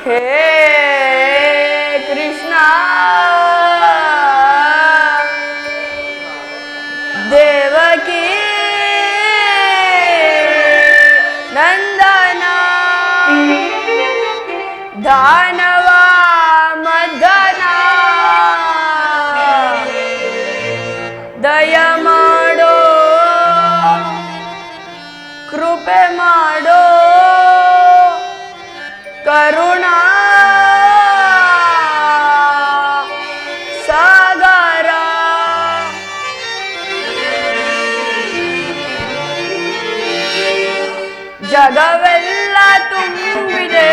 ಹೇ ಕೃಷ್ಣ ದೇವಕಿ ನಂದನ ದಾನವ ಮದನ ದಯ ಮಾಡೋ ಕೃಪೆ ಮಾಡೋ ಕರುಣಾ ಸಾಗರ ಜಗವೆಲ್ಲ ತುಂಬಿದೆ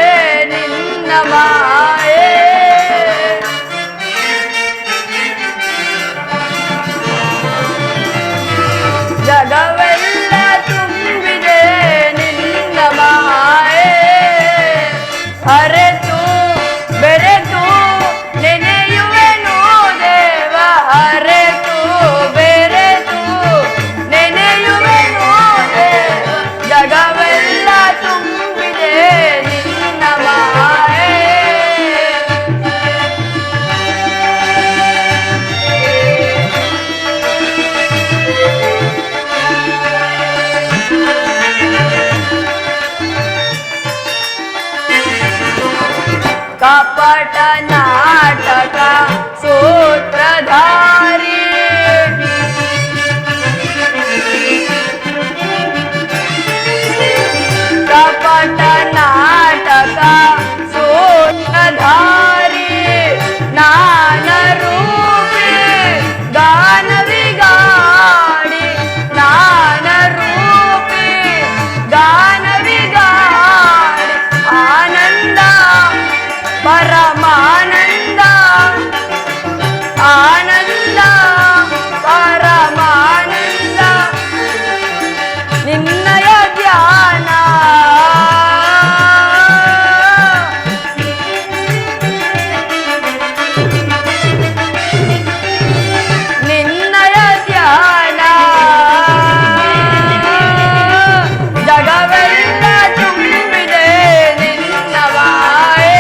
ನಿನ್ನ ಮಾಯೆ ಜಗವೆಲ್ಲ ತುಂಬಿದೆ ನಿನ್ನ ಮಾಯೆ ಹರೆತು ಬೆರೆತು ನೆನೆಯುವೆನು ದೇವ ಹರೆತು ಬೆರೆತು ನೆನೆಯುವೆನು ದೇವ ಜಗವೆಲ್ಲ ತುಂಬಿದೆ ನಿನ್ನ ಮಾಯೆ ಕಪಟ ನಾಟಕ ಸೂತ್ರಧಾರಿ ಕಪಟ ನಾಟಕ ಸೂತ್ರಧಾರಿ ನಾನ ರೂಪಿ ಗಾನವಿಗಾಡಿ ನಾನ ರೂಪಿ ಗಾನವಿಗಾಡಿ ಆನಂದ ಪರಮಾನಂದ ಆನಂದ ಪರಮಾನಂದ ನಿನ್ನಯ ಧ್ಯಾನ ನಿನ್ನಯ ಧ್ಯಾನ ಜಗವೆಲ್ಲ ತುಂಬಿದೆ ನಿನ್ನ ಮಾಯೆ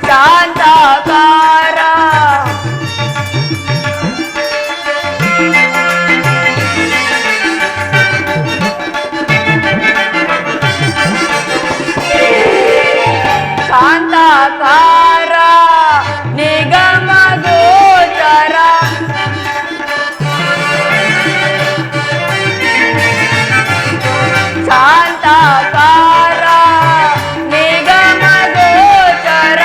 ಶಾಂತಾಕಾರ ಶಾಂತಾಕಾರ ನಿಗಮ ಗೋಚರ ಶಾಂತಾಕಾರ ನಿಗಮ ಗೋಚರ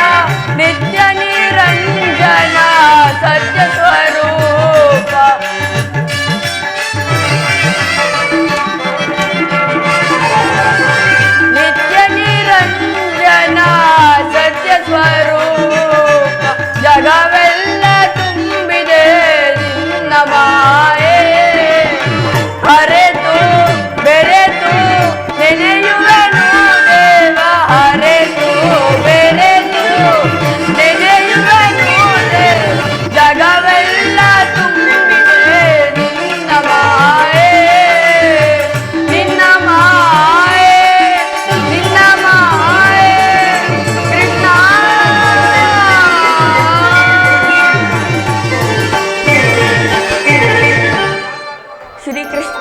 ನಿತ್ಯ ನಿರಂಜನ ಸತ್ಯ ಸ್ವರೂಪ ನಿತ್ಯ ನಿರಂಜನ ಸತ್ಯ ಸ್ವರೂಪ ಜಗವೆಲ್ಲ ತುಂಬಿದೆ ನಿನ್ನ ಮಾಯೆ ಹರೆತು ಬೆರೆತು ನೆನೆಯುವನು ದೇವ ಹರೆತು ಬೆರೆತು ನೆನೆಯುವನು ದೇವ ಜಗವೆಲ್ಲ ತುಂಬಿದೆ ನಿನ್ನ ಮಾಯೆ ನಿನ್ನ ಮಾಯೆ ನಿನ್ನ ಮಾಯೆ ಕೃಷ್ಣ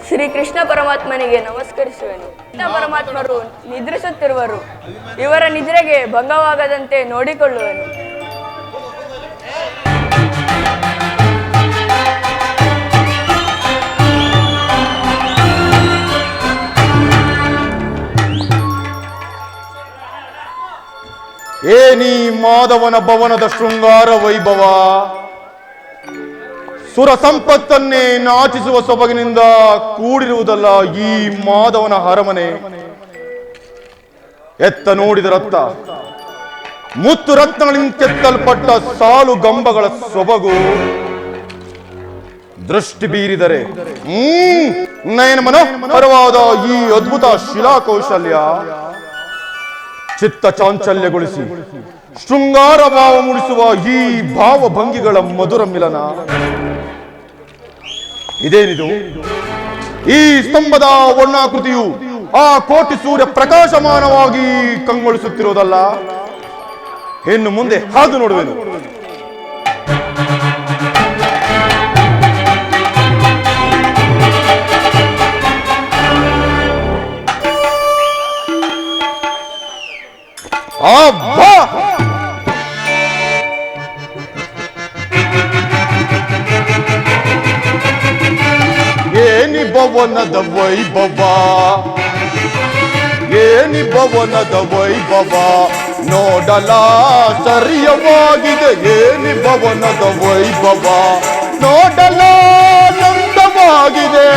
ಶ್ರೀಕೃಷ್ಣ ಪರಮಾತ್ಮನಿಗೆ ನಮಸ್ಕರಿಸುವೆನು. ಕೃಷ್ಣ ಪರಮಾತ್ಮರು ನಿದ್ರಿಸುತ್ತಿರುವರು, ಇವರ ನಿದ್ರೆಗೆ ಭಂಗವಾಗದಂತೆ ನೋಡಿಕೊಳ್ಳುವೆನು. ಏನಿ ಮಾಧವನ ಭವನದ ಶೃಂಗಾರ ವೈಭವ, ಸುರ ಸಂಪತ್ತನ್ನೇ ನಾಚಿಸುವ ಸೊಬಗಿನಿಂದ ಕೂಡಿರುವುದಲ್ಲ ಈ ಮಾಧವನ ಅರಮನೆ. ಎತ್ತ ನೋಡಿದರತ್ತ ಮುತ್ತು ರತ್ನಗಳಿಂದ ಕೆತ್ತಲ್ಪಟ್ಟ ಸಾಲು ಗಂಬಗಳ ಸೊಬಗು ದೃಷ್ಟಿ ಬೀರಿದರೆ ನಯನ ಮನೋಹರವಾದ ಈ ಅದ್ಭುತ ಶಿಲಾಕೌಶಲ್ಯ ಚಿತ್ತ ಚಾಂಚಲ್ಯಗೊಳಿಸಿ ಶೃಂಗಾರ ಭಾವ ಮೂಡಿಸುವ ಈ ಭಾವಭಂಗಿಗಳ ಮಧುರ ಮಿಲನ. ಇದೇನಿದು? ಈ ಸ್ತಂಭದ ವರ್ಣಾಕೃತಿಯು ಆ ಕೋಟಿ ಸೂರ್ಯ ಪ್ರಕಾಶಮಾನವಾಗಿ ಕಂಗೊಳಿಸುತ್ತಿರುವುದಲ್ಲ. ಇನ್ನು ಮುಂದೆ ಹಾದು ನೋಡುವೆನು. ಅಬ್ಬಾ! ಏನಿ ಭವನದ ವೈಭವ, ಏನಿ ಭವನದ ವೈಭವ ನೋಡಲ ಸರಿಯವಾಗಿದೆ. ಏನಿ ಭವನದ ವೈಭವ ನೋಡಲ ನಂದವಾಗಿದೆ.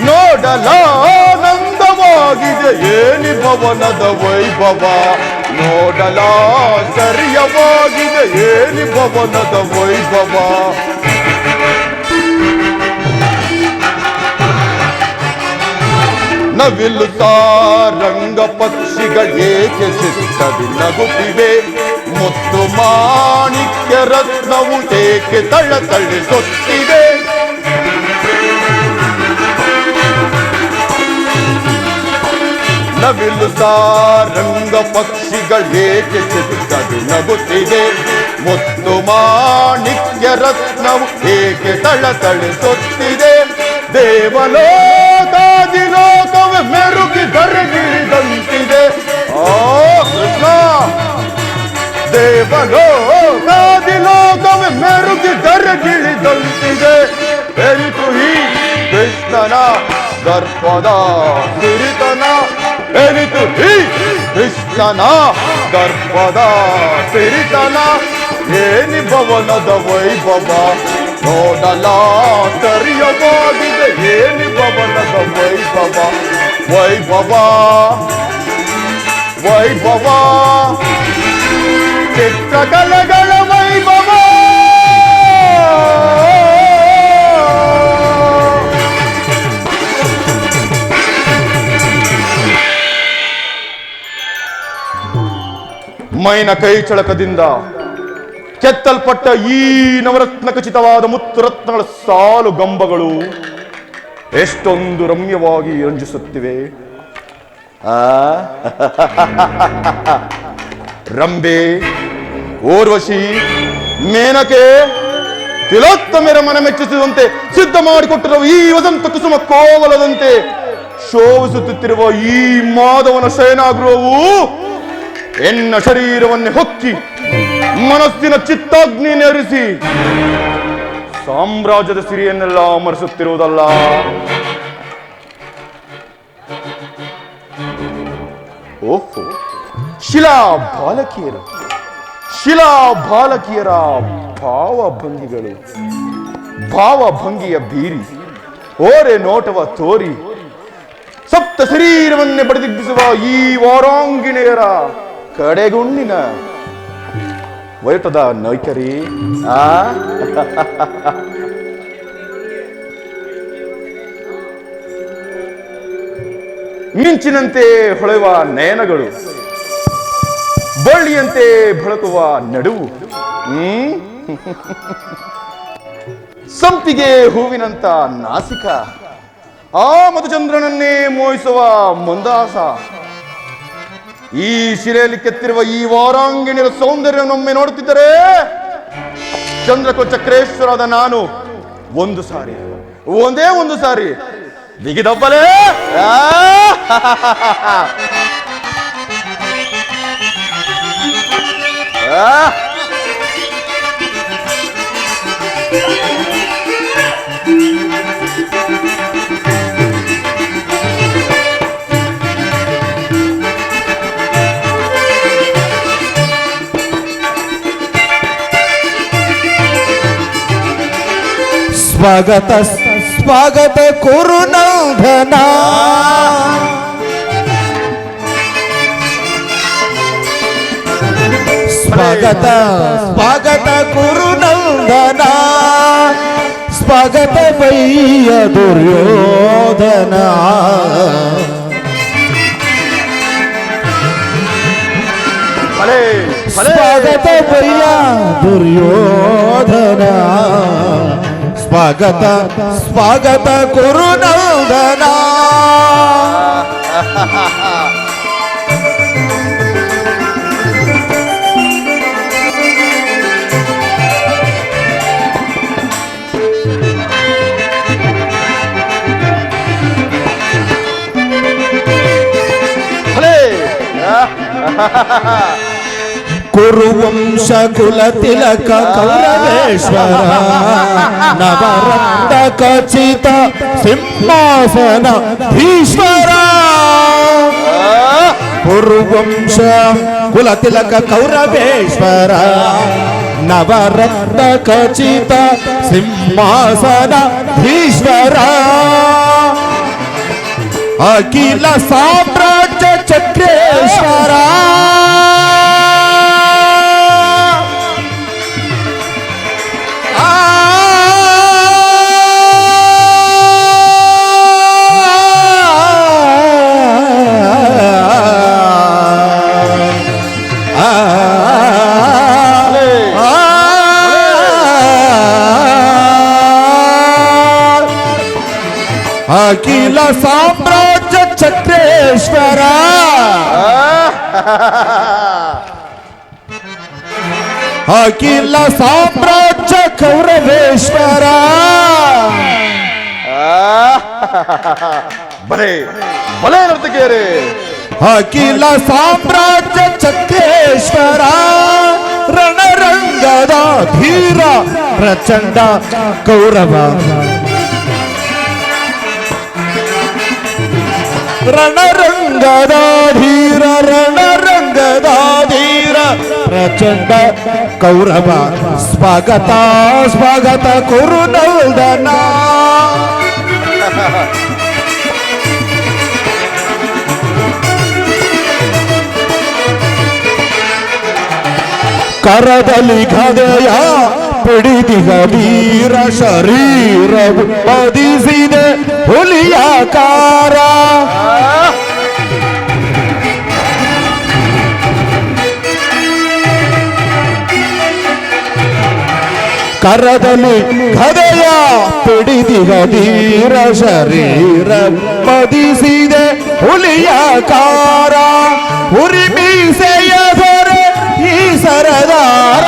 ನೋಡಲ ನಂದವಾಗಿದೆ. ಏನಿ ಭವನದ ವೈಭವ ನೋಡಲ ಸರಿಯವಾಗಿದೆ. ಏನಿ ಭವನದ ವೈಭವ. ನವಿಲು ಸಾರಂಗ ಪಕ್ಷಿಗಳೇಕೆ ಚಿತ್ತದಿ ನಗುತ್ತಿವೆ. ಮುತ್ತು ಮಾಣಿಕ್ಯ ರತ್ನವು ಏಕೆ ತಳತಳಿಸುತ್ತಿವೆ. ನವಿಲು ಸಾರಂಗ ಪಕ್ಷಿಗಳೇಕೆ ಚಿತ್ತದಿ ನಗುತ್ತಿವೆ. ಮುತ್ತು ಮಾಣಿಕ್ಯ ರತ್ನವು ಏಕೆ ತಳತಳಿಸುತ್ತಿದೆ. ದೇವಲೋಕಾದಿ ಲೋಕವೇ ಮೆರುಗಿ ಧರೆಗಿಳಿದಂತಿದೆ. ಓ ಕೃಷ್ಣ, ದೇವಲೋಕಾದಿ ಲೋಕವೇ ಮೆರುಗಿ ಧರೆಗಿಳಿದಂತಿದೆ. ಎನಿತು ಈ ಕೃಷ್ಣನ ದರ್ಪದ ಸಿರಿತನ. ಎನಿತು ಈ ಕೃಷ್ಣನ ದರ್ಪದ ಸಿರಿತನ. ಏನಿ ಭವನದ ವೈಭವ ನೋಡಲ ಸರಿಯವಾಗಿದೆ. ಏನಿ ಭವನದ ವೈಭವ. ವೈಭವ ವೈಭವ ಚಿತ್ರಕಲೆಗಳ ವೈಭವ. ಮೈನ ಕೈ ಚಳಕದಿಂದ ಕೆತ್ತಲ್ಪಟ್ಟ ಈ ನವರತ್ನ ಖಚಿತವಾದ ಮುತ್ತು ರತ್ನಗಳ ಸಾಲು ಗಂಬಗಳು ಎಷ್ಟೊಂದು ರಮ್ಯವಾಗಿ ರಂಜಿಸುತ್ತಿವೆ. ರಂಬೆ, ಊರ್ವಶಿ, ಮೇನಕೆ, ತಿಲೋತ್ತಮೆರ ಮನ ಮೆಚ್ಚಿಸುವಂತೆ ಸಿದ್ಧ ಮಾಡಿಕೊಟ್ಟಿರುವ ಈ ವಸಂತ ಕುಸುಮ ಕೋವಲದಂತೆ ಶೋಭಿಸುತ್ತಿರುವ ಈ ಮಾಧವನ ಶಯನಾಗೃಹವು ಎನ್ನ ಶರೀರವನ್ನೇ ಹೊಕ್ಕಿ ಮನಸ್ಸಿನ ಚಿತ್ತಾಗ್ನಿ ನೆರಿಸಿ ಸಾಮ್ರಾಜ್ಯದ ಸಿರಿಯನ್ನೆಲ್ಲ ಮರೆಸುತ್ತಿರುವುದಲ್ಲ. ಓಹೋ, ಶಿಲಾ ಬಾಲಕಿಯರ ಭಾವಭಂಗಿಗಳು, ಭಾವಭಂಗಿಯ ಬೀರಿ ಓರೆ ನೋಟವ ತೋರಿ ಸಪ್ತ ಶರೀರವನ್ನೇ ಬಡಿದಿಬ್ಬಿಸುವ ಈ ವಾರಾಂಗಿಣಿಯರ ಕಡೆಗುಣ್ಣಿನ ವೈಟದ ನೈಕರಿ. ಮಿಂಚಿನಂತೆ ಹೊಳೆಯುವ ನಯನಗಳು, ಬಳ್ಳಿಯಂತೆ ಬೆಳಕುವ ನಡುವು, ಸಂಪಿಗೆ ಹೂವಿನಂತ ನಾಸಿಕ, ಆ ಮಧುಚಂದ್ರನನ್ನೇ ಮೋಹಿಸುವ ಮಂದಾಸ. ಈ ಶಿಲೆಯಲ್ಲಿ ಕೆತ್ತಿರುವ ಈ ವಾರಾಂಗಿಣಿಯ ಸೌಂದರ್ಯವನ್ನೊಮ್ಮೆ ನೋಡುತ್ತಿದ್ದರೆ ಚಂದ್ರಕೋ ಚಕ್ರೇಶ್ವರದ ನಾನು ಒಂದೇ ಒಂದು ಸಾರಿ ಬಿಗಿದಬ್ಬಲೇ. ಸ್ವಾಗತ ಸ್ವಾಗತ ಕುರುನಂದನ, ಸ್ವಾಗತ ಸ್ವಾಗತ ಕುರುನಂದನ, ಸ್ವಾಗತ ವೈಯ ದುರ್ಯೋಧನ. ಸ್ವಾಗತ ವೈಯ ದುರ್ಯೋಧನ, ಸ್ವಾಗತ ಸ್ವಾಗತ ಕುರುನಂದನ ಕುರುವಂಶ ಕುಲ ತಿಲಕ ಕೌರವೇಶ್ವರ ನವರತ್ನ ಖಚಿತ ಸಿಂಹಾಸನ ಈಶ್ವರ ಕುರುವಂಶ ಕುಲ ತಿಲಕ ಕೌರವೇಶ್ವರ ನವರತ್ನ ಖಚಿತ ಸಿಂಹಾಸನ ಈಶ್ವರ ಅಖಿಲ ಸಾಮ್ರಾಜ್ಯ ಚಕ್ರೇಶ್ವರ ಅಖಿಲ ಸಾಮ್ರಾಜ್ಯ ಚಕ್ರೇಶ್ವರ ಅಖಿಲ ಸಾಮ್ರಾಜ್ಯ ಕೌರವೇಶ್ವರ ಬಲೆ ಬಲೆ ನರ್ತಕಿಯರೇ ಅಖಿಲ ಸಾಮ್ರಾಜ್ಯ ಚಕ್ರೇಶ್ವರ ರಣರಂಗದ ಧೀರ ಪ್ರಚಂಡ ಕೌರವ ರಣರಂಗದ ಧೀರ ರಣರಂಗದ ಧೀರ ಪ್ರಚಂಡ ಕೌರವ ಸ್ವಾಗತ ಸ್ವಾಗತ ಕುರುನಂದನ ಕರದಲ್ಲಿ ಗದೆಯ ಪಿಡಿದಿಗ ವೀರ ಶರೀರವು ಬದಿಸಿದೆ ಹುಲಿಯಾಕಾರ ಕರದಲ್ಲಿ ಗದೆಯ ಪಿಡಿದಿಗ ವೀರ ಶರೀರ ಬದಿಸಿದೆ ಹುಲಿಯಾಕಾರ ಉರಿ ಮೀಸೆಯ ಹೊರೆ ಈ ಸರದಾರ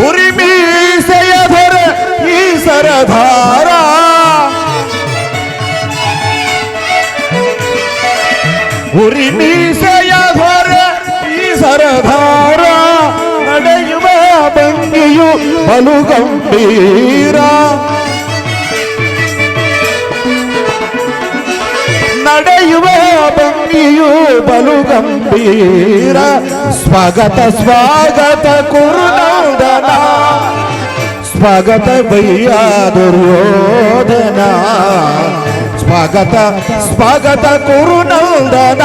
ಉರಿ ಮೀಸೆಯ ಹೊರೆ ಈ ಸರದಾರ ಉರಿ ಮೀಸೆಯ ಹೊರೆ ಈ ಸರದಾರ ನಡೆಯುವ ಭಂಗಿಯು ಬಲು ಗಂಭೀರ ನಡೆಯುವ ಭಂಗಿಯು ಬಲು ಗಂಭೀರ ಸ್ವಾಗತ ಸ್ವಾಗತ ಕುರುನಂದನ ಸ್ವಾಗತ ಭಯ್ಯ ದುರ್ಯೋಧನ ಸ್ವಾಗತ ಸ್ವಾಗತ ಕುರುನಂದನ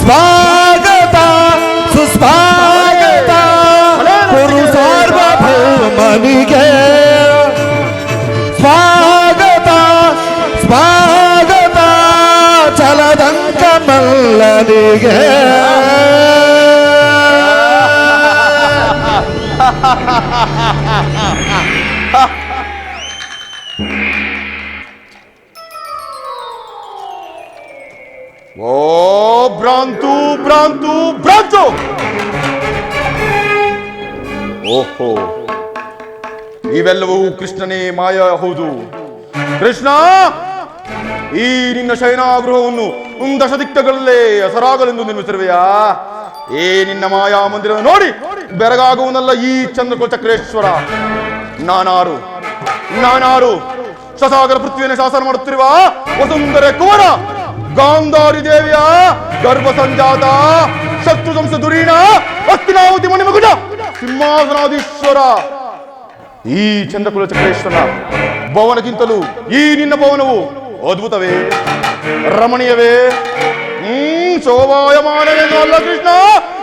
ಸ್ವಾಗತ ಸುಸ್ವಾಗತ ಕುರು ಸಾರ್ವಭೌಮನಿಗೆ ಸ್ವಾಗತ ಸ್ವಾಗತ ಚಲದಂಕ ಮಲ್ಲನಿಗೆ ಓ ಭ್ರಾಂತು ಭ್ರಾಂತು ಭ್ರಾಂತು ಓಹೋ ಇವೆಲ್ಲವೂ ಕೃಷ್ಣನೇ ಮಾಯ ಹೌದು. ಕೃಷ್ಣ, ಈ ನಿನ್ನ ಶಯನಾಗೃಹವನ್ನು ದಶದಿಕ್ಕಗಳಲ್ಲೇ ಹೆಸರಾಗಲೆಂದು ನಿರ್ಮಿಸಿರುವೆಯಾ? ಈ ನಿನ್ನ ಮಾಯಾ ಮಂದಿರ ನೋಡಿ ಬೆರಗಾಗುವನಲ್ಲ ಈ ಚಂದ್ರಕುಲ ಚಕ್ರೇಶ್ವರ. ನಾನಾರು ಶಸಾಗರ ಪೃಥ್ವಿಯನ್ನು ಶಾಸನ ಮಾಡುತ್ತಿರುವ ವಸುಂಧರೆ ಕುವರ ಗಾಂಧಾರಿ ದೇವಿಯ ಗರ್ಭ ಸಂಜಾತ ಶತ್ರು ವಂಶ ದುರೀಣ ಹಸ್ತಿನಾವತಿ ಮಣಿಮಗುಡ ಸಿಂಹಾಸನಾಧೀಶ್ವರ. ಈ ಚಂದ್ರಕುಲ ಚಕ್ರೇಶ್ವರ ಭವನಕ್ಕಿಂತಲೂ ಈ ನಿನ್ನ ಭವನವು ಅದ್ಭುತವೇ, ರಮಣೀಯವೇ, ಶೋಭಾಯಮಾನವೇನೋ ಅಲ್ಲ ಕೃಷ್ಣ,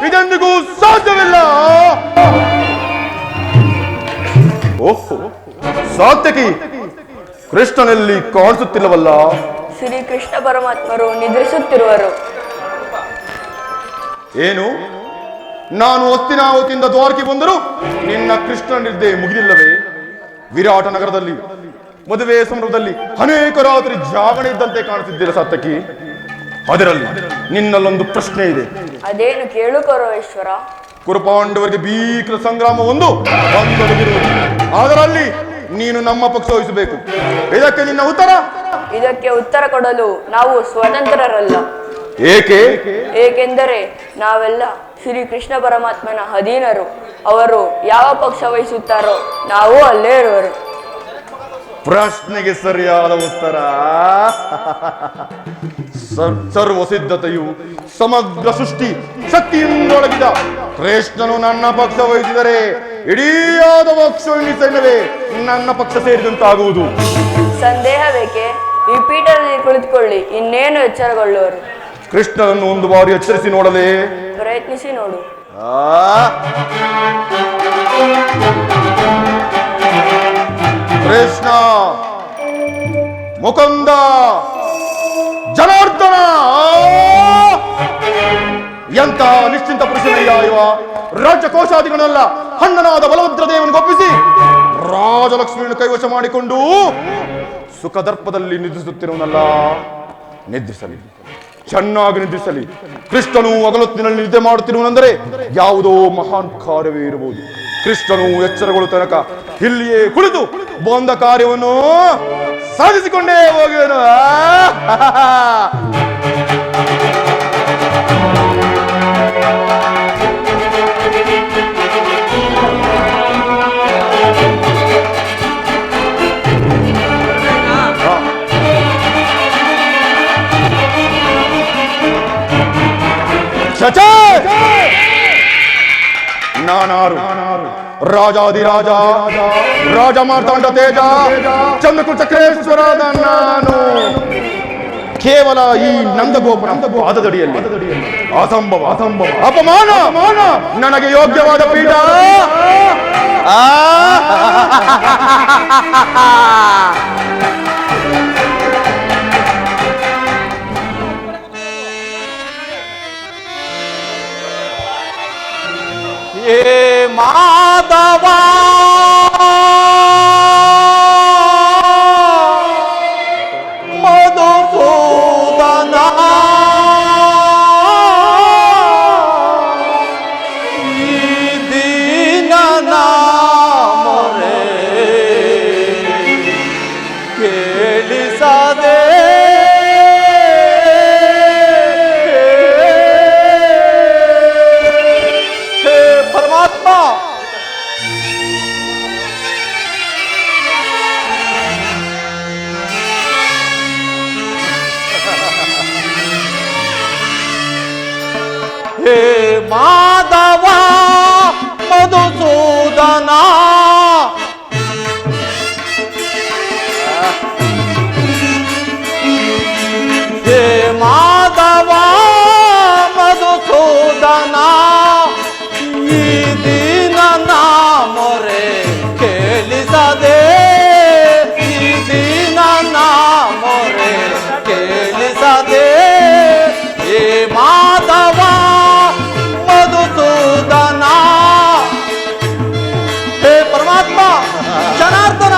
ಇದೆಂದಿಗೂ ಸಾಧ್ಯವಿಲ್ಲ. ಓಹೋ, ಸಾತ್ಯಕಿ, ಕೃಷ್ಣನಲ್ಲಿ ಕಾಣಿಸುತ್ತಿಲ್ಲವಲ್ಲ? ಶ್ರೀ ಕೃಷ್ಣ ಪರಮಾತ್ಮರು ನಿದ್ರಿಸುತ್ತಿರುವರು. ಏನು? ನಾನು ಹಸ್ತಿನಾವತಿಯಿಂದ ದ್ವಾರಕೆ ಬಂದರೂ ನಿನ್ನ ಕೃಷ್ಣ ನಿದ್ದೆ ಮುಗಿದಿಲ್ಲವೇ? ವಿರಾಟ ನಗರದಲ್ಲಿ ಮದುವೆ ಸಂದರ್ಭದಲ್ಲಿ ಅನೇಕ ರಾತ್ರಿ ಜಾಗಣೆ ಇದ್ದಂತೆ ಕಾಣುತ್ತಿದ್ದೀರ ಸಾತ್ಯಕಿ. ಅದರಲ್ಲಿ ನಿನ್ನಲ್ಲೊಂದು ಪ್ರಶ್ನೆ ಇದೆ. ಅದೇನು ಕೇಳು ಕೌರವೇಶ್ವರ? ಕುರುಪಾಂಡವರಿಗೆ ಭೀಕರ ಸಂಗ್ರಾಮ ಒಂದು ಬಂದೊಡಗಿರುವುದು. ಅದರಲ್ಲಿ ನೀನು ನಮ್ಮ ಪಕ್ಷ ವಹಿಸಬೇಕು. ಇದಕ್ಕೆ ನಿನ್ನ ಉತ್ತರ? ಇದಕ್ಕೆ ಉತ್ತರ ಕೊಡಲು ನಾವು ಸ್ವತಂತ್ರರಲ್ಲ. ಏಕೆ? ಏಕೆಂದರೆ ನಾವೆಲ್ಲ ಶ್ರೀ ಕೃಷ್ಣ ಪರಮಾತ್ಮನ ಅಧೀನರು. ಅವರು ಯಾವ ಪಕ್ಷ ವಹಿಸುತ್ತಾರೋ ನಾವು ಅಲ್ಲೇ ಇರುವರು. ಪ್ರಶ್ನೆಗೆ ಸರಿಯಾದ ಉತ್ತರ. ಸರ್ವ ಸಿದ್ಧತೆಯು ಸಮಗ್ರ ಸೃಷ್ಟಿ ಶಕ್ತಿಯಿಂದೊಳಗಿದ ಕೃಷ್ಣನು ನನ್ನ ಪಕ್ಷ ವಹಿಸಿದರೆ ಇಡೀಯಾದ ಪಕ್ಷ ಸೈನ್ಯವೇ ನನ್ನ ಪಕ್ಷ ಸೇರಿದಂತಾಗುವುದು. ಸಂದೇಹ ಬೇಕೆ? ಈ ಪೀಠದಲ್ಲಿ ಕುಳಿತುಕೊಳ್ಳಿ, ಇನ್ನೇನು ಎಚ್ಚರಗೊಳ್ಳುವರು. ಕೃಷ್ಣನನ್ನು ಒಂದು ಬಾರಿ ಎಚ್ಚರಿಸಿ ನೋಡಲೇ? ಪ್ರಯತ್ನಿಸಿ ನೋಡು. ಕೃಷ್ಣ, ಮುಕುಂದ, ಜನಾರ್ದನ, ಎಂತ ನಿಶ್ಚಿಂತ ಪುರುಷನಯ್ಯ ಇವ. ರಾಜ್ಯ ಕೋಶಾದಿಗಳನ್ನೆಲ್ಲ ಹಣ್ಣನಾದ ಬಲಭದ್ರ ದೇವನಿಗೊಪ್ಪಿಸಿ ರಾಜಲಕ್ಷ್ಮಿಯನ್ನು ಕೈವಶ ಮಾಡಿಕೊಂಡು ಸುಖದರ್ಪದಲ್ಲಿ ನಿದ್ರಿಸುತ್ತಿರುವನಲ್ಲ. ನಿದ್ರಿಸಲಿ, ಚೆನ್ನಾಗಿ ನಿದ್ರಿಸಲಿ. ಕೃಷ್ಣನು ಹಗಲೊತ್ತಿನಲ್ಲಿ ನಿದ್ದೆ ಮಾಡುತ್ತಿರುವನೆಂದರೆ ಯಾವುದೋ ಮಹಾನ್ ಕಾರ್ಯವೇ ಇರಬಹುದು. ಕೃಷ್ಣನು ಎಚ್ಚರಗೊಳ್ಳುವ ತನಕ ಇಲ್ಲಿಯೇ ಕುಳಿತು ಬಂದ ಕಾರ್ಯವನ್ನು ಸಾಧಿಸಿಕೊಂಡೇ ಹೋಗುವೆನು. ನಾನಾರು ರಾಜಾದಿರಾಜ ರಾಜ ಮಾರ್ತಾಂಡ ತೇಜ ಚಂದ್ರಕುಲ ಚಕ್ರೇಶ್ವರದ ನಾನು ಕೇವಲ ಈ ನಂದಗೋಪುರ ಪಾದದಡಿಯಲ್ಲಿ ಅಸಂಭವ ಅಪಮಾನ ನನಗೆ ಯೋಗ್ಯವಾದ ಪೀಠ. ಏ ಮಾಧವ ಮಧುಸೂದನ ಈ ದೀನನ ಮೊರೆ ಕೇಳಿಸದೆ ಹೇ ಮಾಧವ ಮಧುಸೂದನ ಹೇ ಮಾಧವ ಮಧುಸೂದನ ಈ ದೀನನ ಮೊರೆ ಕೇಳಿಸದೆ ಈ ದೀನನ ಮೊರೆ ಕೇಳಿಸದೆ ಹೇ ಮಾಧವ ಮಧುಸೂದನ ಹೇ ಪರಮಾತ್ಮ ಜನಾರ್ದನ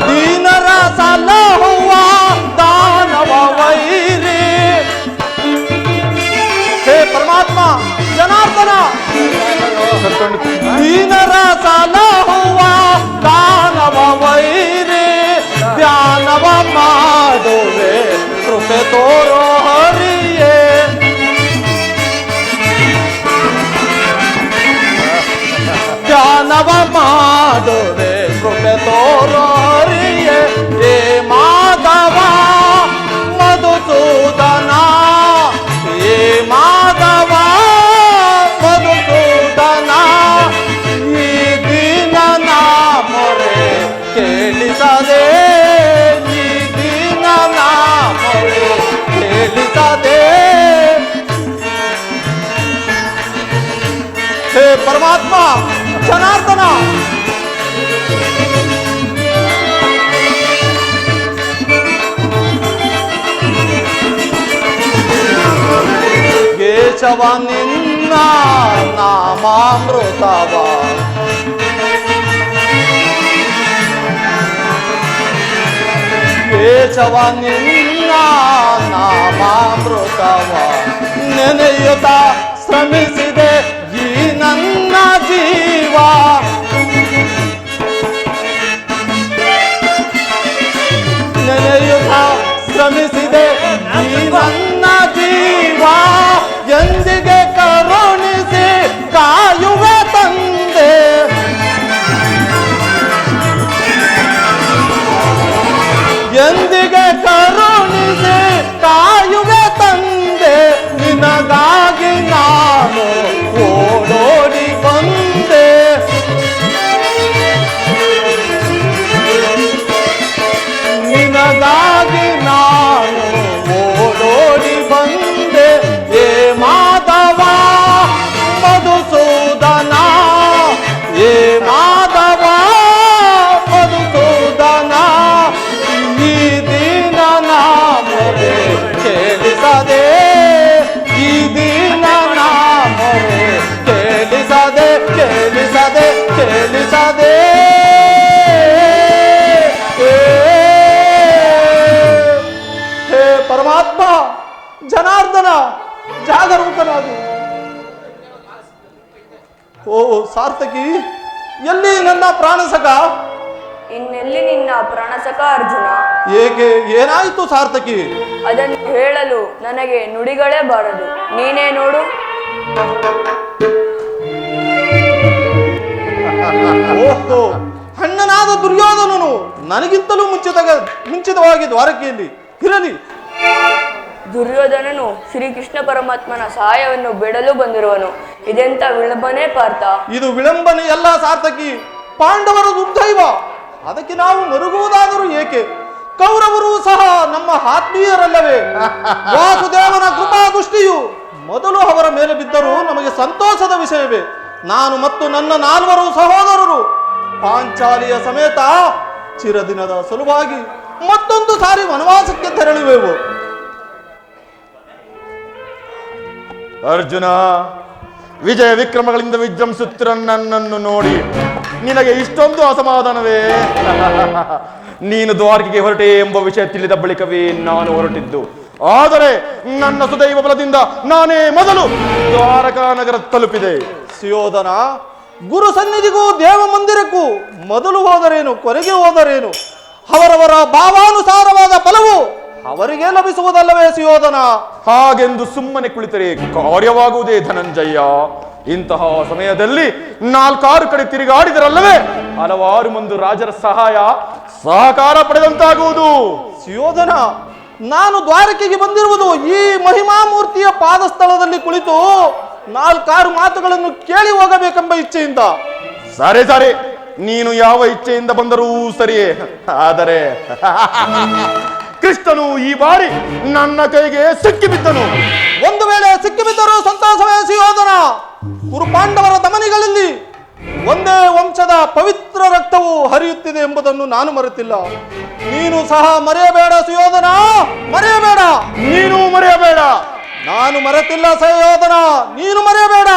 ದೀನರ ಸಲಹುವ ದಾನವ ವೈರಿ ಹೇ ಪರಮಾತ್ಮ ಜನಾರ್ದನ ದೀನರ ಸಲಹುವ ದಾನವ ವೈರಿ ಧ್ಯಾನವ ಮಾಡುವೆ ಕೃಪೆ ತೋರೋ ಹರಿಯೇ ಧ್ಯಾನವ ಮಾಡುವೆ ಕೃಪೆ ತೋರೋ ಹರಿಯೇ ಹೇ ಮಾಧವ ಮಧುಸೂದನ ಹೇ ಪರಮಾತ್ಮ ಜನಾರ್ದನ, ಕೇಶವ ನಿನ್ನ ನಾಮಾಮೃತವ ಕೇಶವ ನಿನ್ನ ನಾಮಾಮೃತವ ನೆನೆಯುತ್ತ ಶ್ರಮಿಸಿದೆ ಈ ನನ್ನ ಜೀವ. ನೆನೆಯುತ್ತ ಶ್ರಮಿಸಿದೆ ಈ ನನ್ನ ಜೀವ. ಎಂದಿಗೆ ಕರುಣಿಸಿ ಕಾಯುವ ತಂದೆ, ಎಂದಿಗೆ ಕರುಣಿಸಿ ಕಾಯುವ ತಂದೆ. ನಿನಗಾಗಿ ನಾನು ಓಡೋಡಿ ಬಂದೆ, ನಿನಗಾಗಿ ನಾನು ಓಡೋಡಿ ಬಂದೆ. ಏ ಮಾಧವ ಮಧುಸೂದನ, ಏ ಮಾಧವ ಮಧುಸೂದನ, ಈ ದೀನನ ಮೊರೆ ಕೇಳಿಸದೆ, ಈ ದೀನನ ಮೊರೆ ಕೇಳಿಸದೆ, ಕೇಳಿಸದೆ, ಕೇಳಿಸದೆ. ಹೇ ಪರಮಾತ್ಮ ಜನಾರ್ದನ, ಜಾಗರೂಕನಾಗು. ಓ ಸಾರ್ಥಕಿ, ಎಲ್ಲಿ ನನ್ನ ಪ್ರಾಣಸಖ? ಇನ್ನೆಲ್ಲಿ ನಿನ್ನ ಪ್ರಾಣಸಖ ಅರ್ಜುನ? ಏಕೆ, ಏನಾಯಿತು ಸಾರ್ಥಕಿ? ಅದನ್ನು ಹೇಳಲು ನನಗೆ ನುಡಿಗಳೇ ಬಾರದು, ನೀನೇ ನೋಡು. ಓಹೋ, ಅಣ್ಣನಾದ ದುರ್ಯೋಧನನು ನನಗಿಂತಲೂ ಮುಂಚಿತವಾಗಿ ದ್ವಾರಕೆಯಲ್ಲಿ ಇರಲಿ. ದುರ್ಯೋಧನನು ಶ್ರೀಕೃಷ್ಣ ಪರಮಾತ್ಮನ ಸಹಾಯವನ್ನು ಬೇಡಲು ಬಂದಿರುವನು. ಇದೆಂತ ವಿಳಂಬನೆ ಪಾರ್ಥ? ಇದು ವಿಳಂಬನೆ ಎಲ್ಲ ಸಾರ್ಥಕಿ, ಪಾಂಡವರ ದುರ್ದೈವ. ಅದಕ್ಕೆ ನಾವು ಮರುಗುವುದಾದರೂ ಏಕೆ? ಕೌರವರು ಸಹ ನಮ್ಮ ಆತ್ಮೀಯರಲ್ಲವೇ? ವಾಸುದೇವನ ಕೃಪಾ ದೃಷ್ಟಿಯು ಮೊದಲು ಅವರ ಮೇಲೆ ಬಿದ್ದರೂ ನಮಗೆ ಸಂತೋಷದ ವಿಷಯವೇ. ನಾನು ಮತ್ತು ನನ್ನ 4 ಸಹೋದರರು ಪಾಂಚಾಲಿಯ ಸಮೇತ ಚಿರದಿನದ ಸಲುವಾಗಿ ಮತ್ತೊಂದು ಸಾರಿ ವನವಾಸಕ್ಕೆ ತೆರಳುವೆವು. ಅರ್ಜುನ, ವಿಜಯ ವಿಕ್ರಮಗಳಿಂದ ವಿಜೃಂಭಿಸುತ್ತಿರುವ ನನ್ನನ್ನು ನೋಡಿ ನಿನಗೆ ಇಷ್ಟೊಂದು ಅಸಮಾಧಾನವೇ? ನೀನು ದ್ವಾರಕೆಗೆ ಹೊರಟೆ ಎಂಬ ವಿಷಯ ತಿಳಿದ ಬಳಿಕವೇ ನಾನು ಹೊರಟಿದ್ದು. ಆದರೆ ನನ್ನ ಸುದೈವ ಬಲದಿಂದ ನಾನೇ ಮೊದಲು ದ್ವಾರಕಾ ನಗರ ತಲುಪಿದೆ. ಸುಯೋಧನ, ಗುರು ಸನ್ನಿಧಿಗೂ ದೇವ ಮಂದಿರಕ್ಕೂ ಮೊದಲು ಹೋದರೇನು, ಕೊನೆಗೆ ಹೋದರೇನು? ಅವರವರ ಭಾವಾನುಸಾರವಾದ ಫಲವು ಅವರಿಗೆ ಲಭಿಸುವುದಲ್ಲವೇ ಸುಯೋಧನ? ಹಾಗೆಂದು ಸುಮ್ಮನೆ ಕುಳಿತರೆ ಕಾರ್ಯವಾಗುವುದೇ ಧನಂಜಯ? ಇಂತಹ ಸಮಯದಲ್ಲಿ 4 ಕಡೆ ತಿರುಗಾಡಿದರಲ್ಲವೇ ಹಲವಾರು ಮಂದಿ ರಾಜರ ಸಹಕಾರ ಪಡೆದಂತಾಗುವುದು. ಸುಯೋಧನ, ನಾನು ದ್ವಾರಕೆಗೆ ಬಂದಿರುವುದು ಈ ಮಹಿಮಾಮೂರ್ತಿಯ ಪಾದಸ್ಥಳದಲ್ಲಿ ಕುಳಿತು 4 ಮಾತುಗಳನ್ನು ಕೇಳಿ ಹೋಗಬೇಕೆಂಬ ಇಚ್ಛೆಯಿಂದ. ಸರಿ ಸರಿ, ನೀನು ಯಾವ ಇಚ್ಛೆಯಿಂದ ಬಂದರೂ ಸರಿಯೇ. ಆದರೆ ಕೃಷ್ಣನು ಈ ಬಾರಿ ನನ್ನ ಕೈಗೆ ಸಿಕ್ಕಿಬಿದ್ದನು. ಒಂದು ವೇಳೆ ಸಿಕ್ಕಿಬಿದ್ದರೂ ಸಂತೋಷವೇ ಸುಯೋಧನ. ಕುರುಪಾಂಡವರ ದಮನಿಗಳಲ್ಲಿ ಒಂದೇ ವಂಶದ ಪವಿತ್ರ ರಕ್ತವು ಹರಿಯುತ್ತಿದೆ ಎಂಬುದನ್ನು ನಾನು ಮರೆತಿಲ್ಲ. ನೀನು ಸಹ ಮರೆಯಬೇಡ ಸುಯೋಧನ, ಮರೆಯಬೇಡ. ನೀನು ಮರೆಯಬೇಡ. ನಾನು ಮರೆತಿಲ್ಲ ಸುಯೋಧನ, ನೀನು ಮರೆಯಬೇಡ.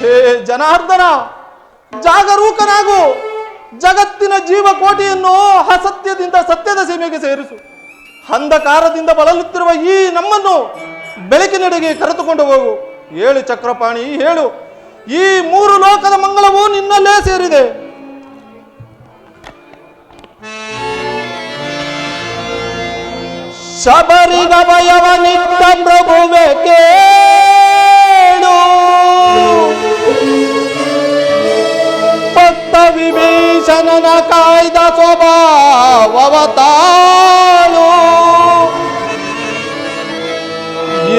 ಹೇ ಜನಾರ್ದನ, ಜಾಗರೂಕನಾಗು. ಜಗತ್ತಿನ ಜೀವಕೋಟಿಯನ್ನು ಅಸತ್ಯದಿಂದ ಸತ್ಯದ ಸೀಮೆಗೆ ಸೇರಿಸು. ಅಂಧಕಾರದಿಂದ ಬಳಲುತ್ತಿರುವ ಈ ನಮ್ಮನ್ನು ಬೆಳಕಿನೆಡೆಗೆ ಕರೆದುಕೊಂಡು ಹೋಗು. ಹೇಳು ಚಕ್ರಪಾಣಿ, ಹೇಳು. ಈ 3 ಲೋಕದ ಮಂಗಳವು ನಿನ್ನಲ್ಲೇ ಸೇರಿದೆ. ಶಬರಿಗಭಯವನಿಟ್ಟ ಪ್ರಭುವೆ ಕೇಳು, ಭಕ್ತ ವಿಭೀಷಣನ ಕಾಯ್ದ ಸ್ವಭಾವವ ತಾಳು.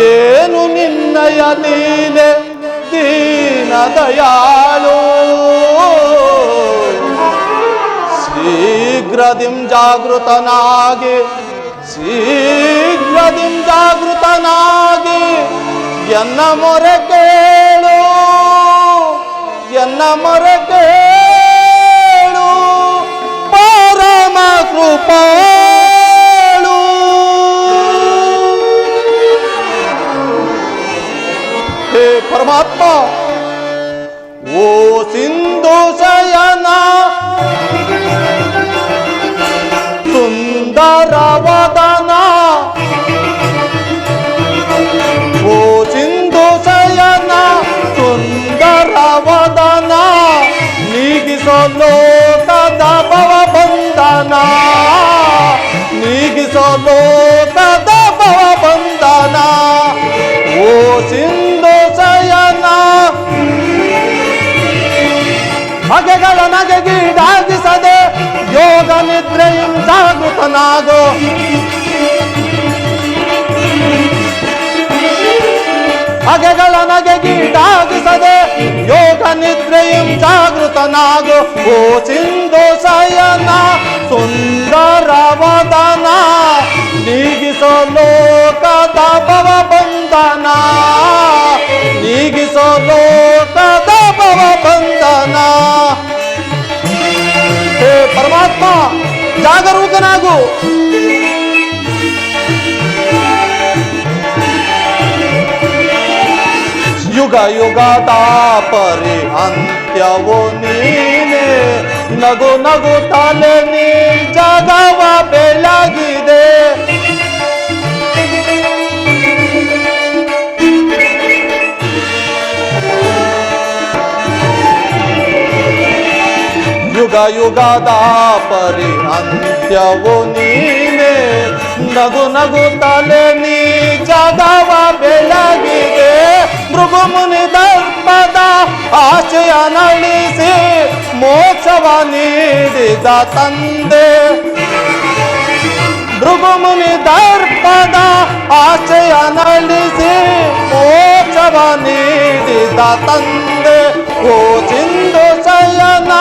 ಏನು ನಿನ್ನಯ ಲೀಲೆ ದೀನ ದಯಾಳು. ಶೀಘ್ರದಿಂ ಜಾಗೃತನಾಗಿ, ಶೀಘ್ರದಿಂ ಜಾಗೃತನಾಗಿ ಎನ್ನ ಮೊರೆ ಕೇಳು ಎನ್ನ ಮೊರೆ ಕೇಳು ಪರಮ ಕೃಪಾಳು ಹೇ ಪರಮಾತ್ಮ ಓ ಸಿಂಧು ಶಯನ ಸುಂದರ ವದನ ಓ ಸಿಂಧು ಶಯನ ಸುಂದರ ವದನ ನೀಗಿಸೋ ಲೋಕದ ಭವ ಬಂಧನ ನೀಗಿಸೋ ಲೋಕದ ಭವ ಬಂಧನ ಓ ಸಿಂಧು ಶಯನ ಬಗೆಗಳ ನಗೆಗೀಡಾಗಿಸದೆ ಯೋಗ ನಿದ್ರೆಯಂ ಜಾಗೃತನಾಗೋ ಬಗೆಗಳ ನಗೆಗೀಡಾಗಿಸದೆ ಯೋಗ ನಿದ್ರೆಯಂ ಜಾಗೃತನಾಗೋ ಓ ಸಿಂಧು ಶಯನ ಸುಂದರ ವದನ ನೀಗಿಸೋ ಲೋಕದ ಭವ ಬಂಧನ ನೀಗಿಸೋ ಲೋಕದ ಭವ ಬಂಧನ ಹೇ ಪರಮಾತ್ಮ ಜಾಗರೂಕನಾಗು ಯುಗ ಯುಗದ ಪರಿ ಅಂತ್ಯವೋ ನೀನೆ ನಗು ನಗು ತಲೆ ನೀ ಜಗವ ಬೆಳಗಿದೆ ಯುಗ ಯುಗದ ಪರಿ ಅಂತ್ಯವೋ ನೀನೆ ನಗು ನಗು ತಲೆ ನೀ ಜಗವ ಬೆಳಗಿದೆ ಮೃಗುಮುನಿ ದರ್ಪದ ಆಶಯ ನಳಿಸಿ ಮೋಕ್ಷವ ನೀಡಿದ ತಂದೆ ಭೃಗುಮುನಿ ದರ್ಪದ ಆಶಯ ನಳಿಸಿ ಮೋಕ್ಷವ ನೀಡಿದ ತಂದೆ ಓ ಸಿಂಧು ಶಯನ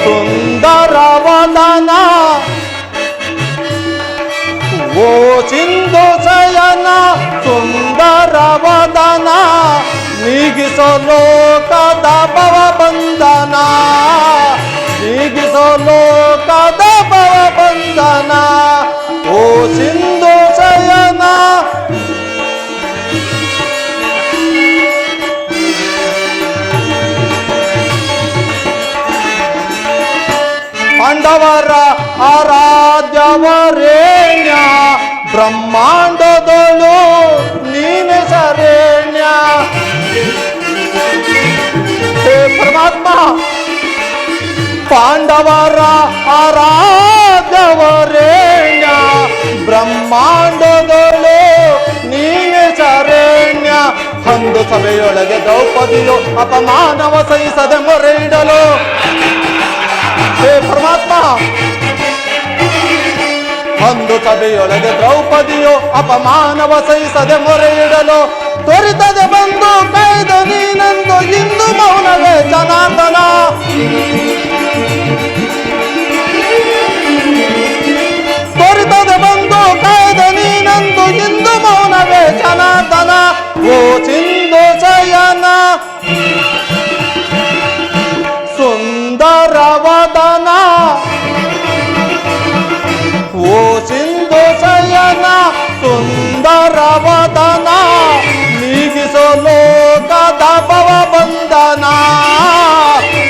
ಸುಂದರ ವದನ ಓ ಸಿಂಧು ಶಯನ ಸುಂದರ ವದನ ನೀಗಿಸೋ ಲೋಕದ ಭವ ಬಂಧನ ನೀಗಿಸೋ ಲೋಕದ ಭವ ಬಂಧನ ಓ ಸಿಂಧು ಶಯನ ಪಾಂಡವರ ಆರಾಧ್ಯವರೇಣ್ಯ ಬ್ರಹ್ಮಾಂಡದೊಳು ನೀನೆ ಶರಣ್ಯ ಹೇ ಪರಮಾತ್ಮ ಪಾಂಡವರ ಆರಾಧ್ಯವರೇಣ್ಯ ಬ್ರಹ್ಮಾಂಡದೊಳು ನೀನೆ ಶರಣ್ಯ ಒಂದು ಸಭೆಯೊಳಗೆ ದ್ರೌಪದಿಯು ಅಪಮಾನವ ಸಹಿಸದೆ ಮೊರೆ ಇಡಲು ಹೇ ಪರಮಾತ್ಮ ಒಂದು ಸಭೆಯೊಳಗೆ ದ್ರೌಪದಿಯು ಅಪಮಾನವ ಸಹಿಸದೆ ಮೊರೆ ಇಡಲು ತ್ವರಿತದೆ ಬಂದು ಕೈದ ನೀನಂದು ಇಂದು ಮೌನವೇ ಜನಾರ್ದನ ತ್ವರಿತದೆ ಬಂದು ಕೈದ ನೀನಂದು ಇಂದು ಮೌನವೇ ಜನಾರ್ದನ ಓ ಸಿಂಧು ಶಯನ ಸುಂದರ ವದನ ಓ ಸಿಂಧು ಶಯನ ಸುಂದರ ವದನ ನೀಗಿಸೋ ಲೋಕದ ಭವ ಬಂಧನ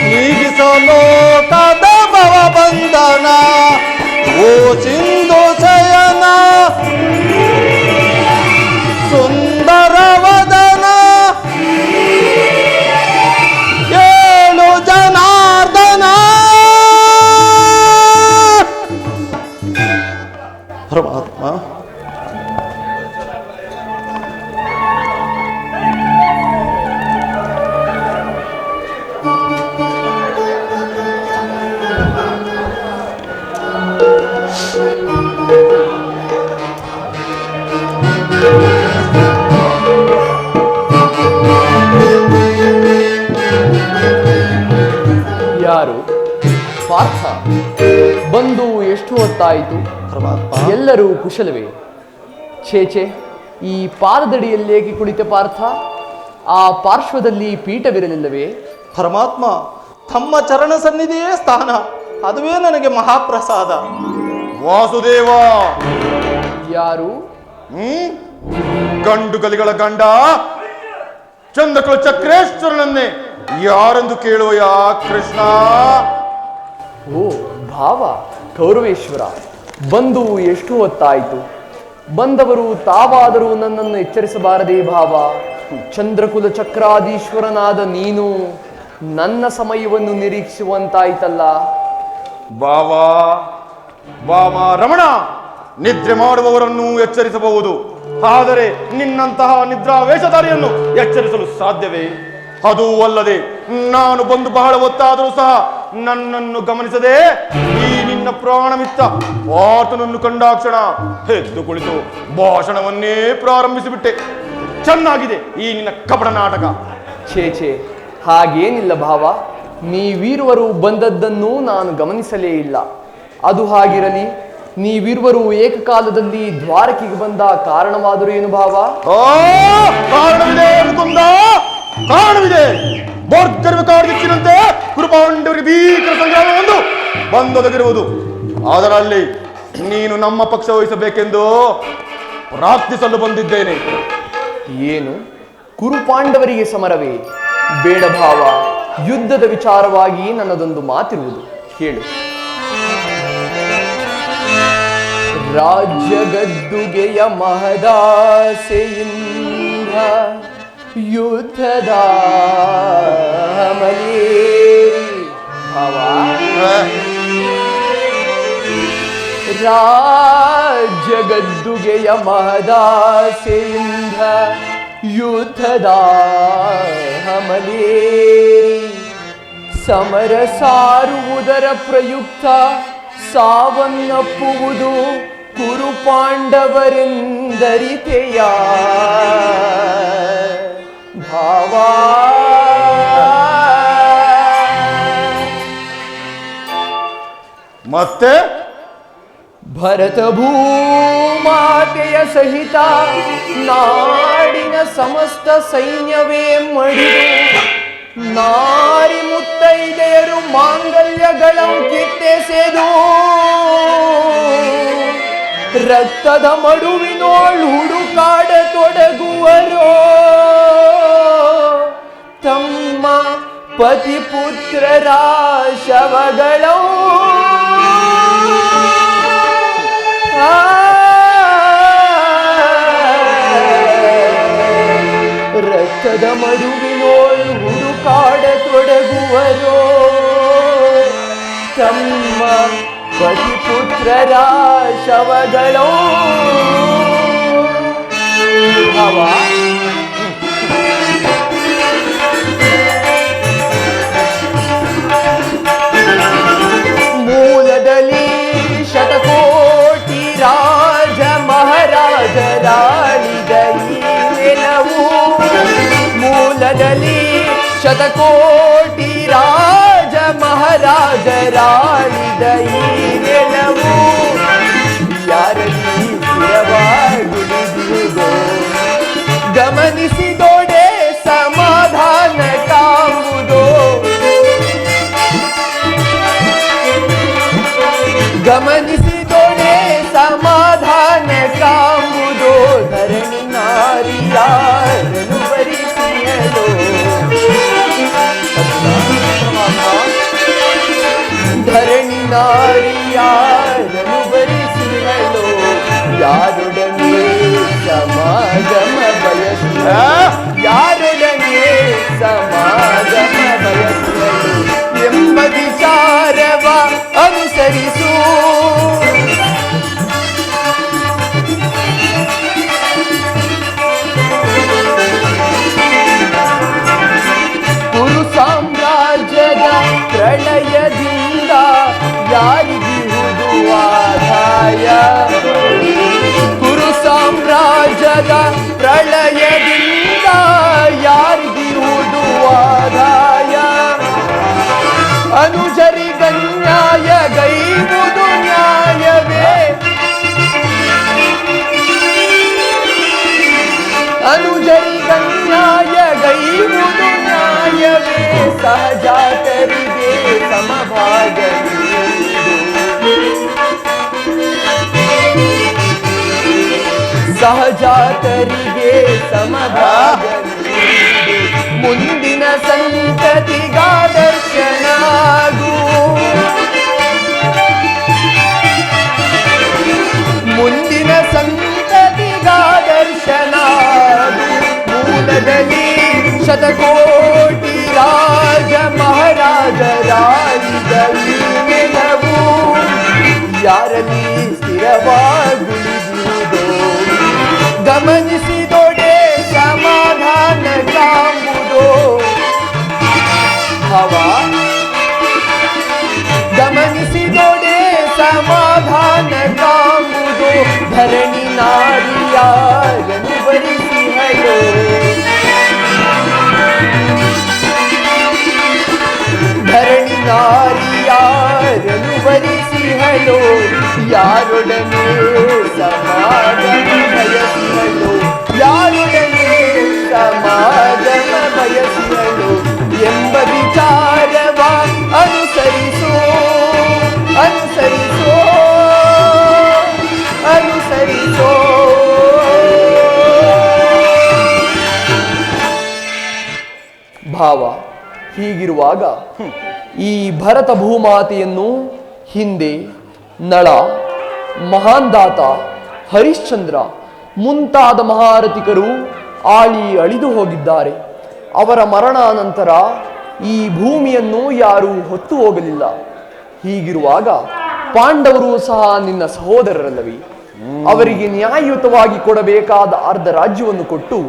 ನೀಗಿಸೋ ಲೋಕದ ಭವ ಬಂಧನ ಓ ಸಿಂಧು ಶಯನ ಸುಂದರ ವದನ ಏಳು ಜನಾರ್ದನ ಪರಮಾತ್ಮ ಯಾರು ಪಾರ್ಥ ಬಂದು ಎಷ್ಟು ಹೊತ್ತಾಯಿತು? ಪರಮಾತ್ಮ ಎಲ್ಲರೂ ಕುಶಲವೇ? ಛೇ ಛೇ, ಈ ಪಾದದಡಿಯಲ್ಲಿ ಏಕೆ ಕುಳಿತ ಪಾರ್ಥ? ಆ ಪಾರ್ಶ್ವದಲ್ಲಿ ಪೀಠವಿರಲಿಲ್ಲವೇ? ಪರಮಾತ್ಮ, ತಮ್ಮ ಚರಣ ಸನ್ನಿಧಿಯೇ ಸ್ಥಾನ, ಅದುವೇ ನನಗೆ ಮಹಾಪ್ರಸಾದ. ವಾಸುದೇವ, ಯಾರು? ಗಂಡು ಗಲಿಗಳ ಗಂಡ ಚಂದ್ರಕುಲ ಚಕ್ರೇಶ್ವರನನ್ನೇ ಯಾರೆಂದು ಕೇಳುವಯಾ ಕೃಷ್ಣ? ಓ ಭಾವ, ಕೌರವೇಶ್ವರ ಬಂದು ಎಷ್ಟು ಹೊತ್ತಾಯಿತು? ಬಂದವರು ತಾವಾದರೂ ನನ್ನನ್ನು ಎಚ್ಚರಿಸಬಾರದೇ ಭಾವ? ಚಂದ್ರಕುಲ ಚಕ್ರಾಧೀಶ್ವರನಾದ ನೀನು ನನ್ನ ಸಮಯವನ್ನು ನಿರೀಕ್ಷಿಸುವಂತಾಯ್ತಲ್ಲ. ಬಾವಾ ಬಾವಾ ರಮಣ, ನಿದ್ರೆ ಮಾಡುವವರನ್ನು ಎಚ್ಚರಿಸಬಹುದು, ಆದರೆ ನಿನ್ನಂತಹ ನಿದ್ರಾವೇಶಧಾರಿಯನ್ನು ಎಚ್ಚರಿಸಲು ಸಾಧ್ಯವೇ? ಅದೂ ಅಲ್ಲದೆ ನಾನು ಬಂದು ಬಹಳ ಹೊತ್ತಾದರೂ ಸಹ ನನ್ನನ್ನು ಗಮನಿಸದೆ ಈ ನಿನ್ನ ಪ್ರಾಣಮಿತ್ತ ಆತನನ್ನು ಕಂಡಾಕ್ಷಣ ಎದ್ದು ಕುಳಿತು ಭಾಷಣವನ್ನೇ ಪ್ರಾರಂಭಿಸಿಬಿಟ್ಟೆ. ಚೆನ್ನಾಗಿದೆ ಈ ನಿನ್ನ ಕಪಟ ನಾಟಕ. ಛೇ, ಹಾಗೇನಿಲ್ಲ ಭಾವ. ನೀವಿರುವರು ಬಂದದ್ದನ್ನು ನಾನು ಗಮನಿಸಲೇ ಇಲ್ಲ. ಅದು ಹಾಗಿರಲಿ, ನೀವಿರುವರು ಏಕಕಾಲದಲ್ಲಿ ದ್ವಾರಕೆಗೆ ಬಂದ ಕಾರಣವಾದರೂ ಏನು ಭಾವ? ಕಾರಣವಿದೆ ಮುಕುಂದ, ಕಾರಣವಿದೆ. ಭೋರ್ಗರ್ವ ಕಾಡ್ಗಿಚ್ಚಿನಂತೆ ಕುರುಪಾಂಡವರಿಗೆ ಭೀಕರ ಸಂಗ್ರಾಮವೊಂದು ಬಂದೊದಗಿರುವುದು. ಅದರಲ್ಲಿ ನೀನು ನಮ್ಮ ಪಕ್ಷ ವಹಿಸಬೇಕೆಂದು ಪ್ರಾರ್ಥಿಸಲು ಬಂದಿದ್ದೇನೆ. ಏನು ಕುರುಪಾಂಡವರಿಗೆ ಸಮರವೇ? ಬೇಡ ಭಾವ, ಯುದ್ಧದ ವಿಚಾರವಾಗಿ ನನ್ನದೊಂದು ಮಾತಿರುವುದು, ಕೇಳು. ರಾಜ್ಯ ಗದ್ದುಗೆಯ ಮಹದಾಸೆಯಿಂದ ಯುದ್ಧದ ಭಾವ, ರಾಜ್ಯ ಗದ್ದುಗೆಯ ಮಹದಾಸೆಯಿಂದ ಯುದ್ಧದ ಹಮಲೇರಿ ಸಮರ ಸಾರುವುದರ ಪ್ರಯುಕ್ತ ಸಾವನ್ನಪ್ಪುವುದು ಕುರುಪಾಂಡವರೆಂದರಿತೆಯ ಭಾವ. ಮತ್ತೆ ಭರತ ಭೂಮಾತೆಯ ಸಹಿತ ನಾಡಿನ ಸಮಸ್ತ ಸೈನ್ಯವೇ ಮಡಿದು ನಾರಿ ಮುತ್ತೈದೆಯರು ಮಾಂಗಲ್ಯಗಳ ಕಿತ್ತೆಸೆದು ರಕ್ತದ ಮಡುವಿನೋಳು ಹುಡುಕಾಡ ತೊಡಗುವರೋ ತಮ್ಮ ಪತಿ ಪುತ್ರರ ಶವಗಳ ರಕ್ತದ ಮಡುವಿನೋಳು ಹುಡುಕಾಡ ತೊಡಗುವರೋ ತಮ್ಮ ಪತಿ ಪುತ್ರರ ಶವಗಳೋ ಭಾವ. ಮೂಲದಲ್ಲಿ ಶತಕೋಟಿ ರಾಜ ಮಹಾರಾಜರಾಳಿದ ಈ ನೆಲವು, ಮೂಲದಲ್ಲಿ ಶತಕೋಟಿ ರಾಜ ಮಹಾರಾಜರಾಳಿದ ಈ ನೆಲವು ಯಾರಲ್ಲಿ ಸ್ಥಿರವಾಗುವುದೋ ಗಮನಿಸಿದೋಡೆ ಸಮಾಧಾನ ಕಾಂಬುದೋ, ಗಮನಿಸಿದೋಡೆ ಸಮಾಧಾನ ಕಾಂಬುದೋ ಧರಣಿ ನಾರಿಯಾರನು ಬರಿಸಿಯಲೋ ಧರಣಿ ನಾರಿಯಾರನು ಬರಿಸಿಯಲೋ ಯಾರೊಡನೆ ಸಮಾಗಮ ಬಯಸಿದ ಯಾರೊಡನೆ ಸಮಾಗಮ ಬಯಸಿದಳು ಎಂಬ ವಿಚಾರವ ಅನುಸರಿಸು. ಕುರು ಸಾಮ್ರಾಜ್ಯದ ಪ್ರಳಯದಿಂದ ಯಾರಿಗಿರುವುದು ಆದಾಯ, ಕುರು ಸಾಮ್ರಾಜ್ಯದ ಪ್ರಳಯದಿಂದ ಯಾರಿಗಿರುವುದು ಆದಾಯ, ಅನುಜರಿಗನ್ಯಾಯ ಗೈವುದು ನ್ಯಾಯವೇ ಸಹಜಾತರಿಗೆ ಸಮಭಾಗ ಸಹಜಾತರಿಗೆ ಸಮಭಾಗ ಮುಂದಿನ ಸಂತತಿಗಾದರ್ಶನಾಗು ಮುಂದಿನ ಸಂತತಿಗಾದರ್ಶನಾಗು ಮೂಲದಲ್ಲಿ ಶತಕೋಟಿ ರಾಜ ಮಹಾರಾಜರಾಗಿದ್ದವು ಯಾರಲ್ಲಿ ಸ್ಥಿರವಾಗುಳಿದಿರುವುದೋ ಗಮನಿಸಿದೊಡೆ ಸಮಾಧಾನ ಕಾಂಬುದೋ ಭಾವ ಗಮನಿಸಿದೊಡೆ ಸಮಾಧಾನ ಕಾಂಬುದೋ ಧರಣಿ ನಾರಿಯಾರನು ಬರಿಸಿಹಯೋ ಧರಣಿ ನಾರಿಯಾರನು ಬರಿಸಿಹಲೋ ಯಾರೊಡನೆ ಸಮಾಗಮ ಬಯಸಿಹಲೋ ಯಾರೊಡನೆ ಸಮಾಗಮ ಬಯಸಿಹಲೋ ಎಂಬ ವಿಚಾರವ ಅನುಸರಿಸೋ ಅನುಸರಿಸೋ ಅನುಸರಿಸೋ ಭಾವ ಹೀಗಿರುವಾಗ ಈ ಭರತ ಭೂಮಾತೆಯನ್ನು ಹಿಂದೆ ನಳ ಮಹಾಂದಾತ ಹರಿಶ್ಚಂದ್ರ ಮುಂತಾದ ಮಹಾರಥಿಕರು ಆಳಿ ಅಳಿದು ಹೋಗಿದ್ದಾರೆ. ಅವರ ಮರಣಾನಂತರ ಈ ಭೂಮಿಯನ್ನು ಯಾರೂ ಹೊತ್ತು ಹೋಗಲಿಲ್ಲ. ಹೀಗಿರುವಾಗ ಪಾಂಡವರು ಸಹ ನಿನ್ನ ಸಹೋದರರಲ್ಲವೇ? ಅವರಿಗೆ ನ್ಯಾಯಯುತವಾಗಿ ಕೊಡಬೇಕಾದ ಅರ್ಧ ರಾಜ್ಯವನ್ನು ಕೊಟ್ಟು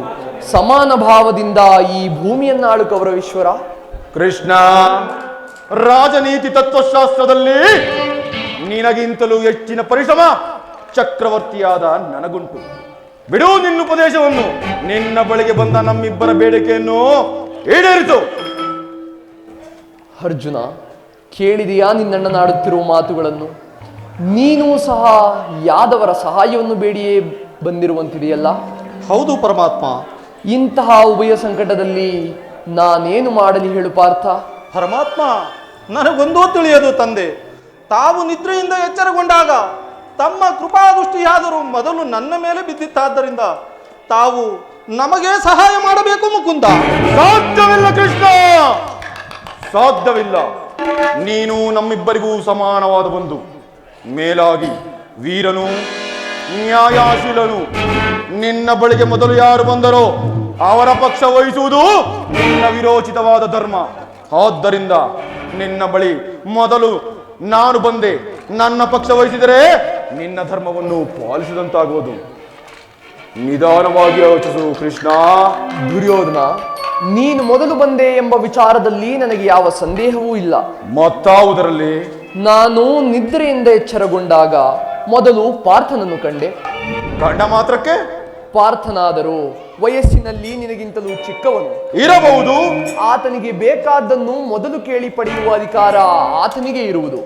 ಸಮಾನ ಭಾವದಿಂದ ಈ ಭೂಮಿಯನ್ನಾಳು ಕೌರವೇಶ್ವರ. ಕೃಷ್ಣ, ರಾಜನೀತಿ ತತ್ವಶಾಸ್ತ್ರದಲ್ಲಿ ನಿನಗಿಂತಲೂ ಹೆಚ್ಚಿನ ಪರಿಶ್ರಮ ಚಕ್ರವರ್ತಿಯಾದ ನನಗುಂಟು. ಬಿಡು ನಿನ್ನ ಉಪದೇಶವನ್ನು. ನಿನ್ನ ಬಳಿಗೆ ಬಂದ ನಮ್ಮಿಬ್ಬರ ಬೇಡಿಕೆಯನ್ನು ಈಡೇರಿಸು. ಅರ್ಜುನ, ಕೇಳಿದೆಯಾ ನಿನ್ನಣ್ಣನಾಡುತ್ತಿರುವ ಮಾತುಗಳನ್ನು? ನೀನೂ ಸಹ ಯಾದವರ ಸಹಾಯವನ್ನು ಬೇಡಿಯೇ ಬಂದಿರುವಂತಿದೆಯಲ್ಲ? ಹೌದು ಪರಮಾತ್ಮ. ಇಂತಹ ಉಭಯ ಸಂಕಟದಲ್ಲಿ ನಾನೇನು ಮಾಡಲಿ ಹೇಳು ಪಾರ್ಥ? ಪರಮಾತ್ಮ, ನನಗೊಂದೂ ತಿಳಿಯದು ತಂದೆ. ತಾವು ನಿದ್ರೆಯಿಂದ ಎಚ್ಚರಗೊಂಡಾಗ ತಮ್ಮ ಕೃಪಾದೃಷ್ಟಿಯಾದರೂ ಮೊದಲು ನನ್ನ ಮೇಲೆ ಬಿದ್ದಿತ್ತಾದ್ದರಿಂದ ತಾವು ನಮಗೆ ಸಹಾಯ ಮಾಡಬೇಕು ಮುಕುಂದ. ಸಾಧ್ಯವಿಲ್ಲ ಕೃಷ್ಣ, ಸಾಧ್ಯವಿಲ್ಲ. ನೀನು ನಮ್ಮಿಬ್ಬರಿಗೂ ಸಮಾನವಾದ ಬಂಧು. ಮೇಲಾಗಿ ವೀರನು ನ್ಯಾಯಾಶೀಲನು. ನಿನ್ನ ಬಳಿಗೆ ಮೊದಲು ಯಾರು ಬಂದರೋ ಅವರ ಪಕ್ಷ ವಹಿಸುವುದು ನಿನ್ನ ವಿರೋಚಿತವಾದ ಧರ್ಮ. ಆದ್ದರಿಂದ ನಿನ್ನ ಬಳಿ ಮೊದಲು ನಾನು ಬಂದೆ. ನನ್ನ ಪಕ್ಷ ವಹಿಸಿದರೆ ನಿನ್ನ ಧರ್ಮವನ್ನು ಪಾಲಿಸಿದಂತಾಗುವುದು. ನಿಧಾನವಾಗಿ ಯೋಚಿಸು ಕೃಷ್ಣ. ದುರ್ಯೋಧನ, ನೀನು ಮೊದಲು ಬಂದೆ ಎಂಬ ವಿಚಾರದಲ್ಲಿ ನನಗೆ ಯಾವ ಸಂದೇಹವೂ ಇಲ್ಲ. ಮತ್ತಾವುದರಲ್ಲಿ? ನಾನು ನಿದ್ರೆಯಿಂದ ಎಚ್ಚರಗೊಂಡಾಗ ಮೊದಲು ಪಾರ್ಥನನ್ನು ಕಂಡೆ. ಕಂಡ ಮಾತ್ರಕ್ಕೆ? ಪಾರ್ಥನಾದರೂ ವಯಸ್ಸಿನಲ್ಲಿ ನಿನಗಿಂತಲೂ ಚಿಕ್ಕವನು ಇರಬಹುದು. ಆತನಿಗೆ ಬೇಕಾದ್ದನ್ನು ಮೊದಲು ಕೇಳಿ ಪಡೆಯುವ ಅಧಿಕಾರ ಆತನಿಗೆ ಇರುವುದು.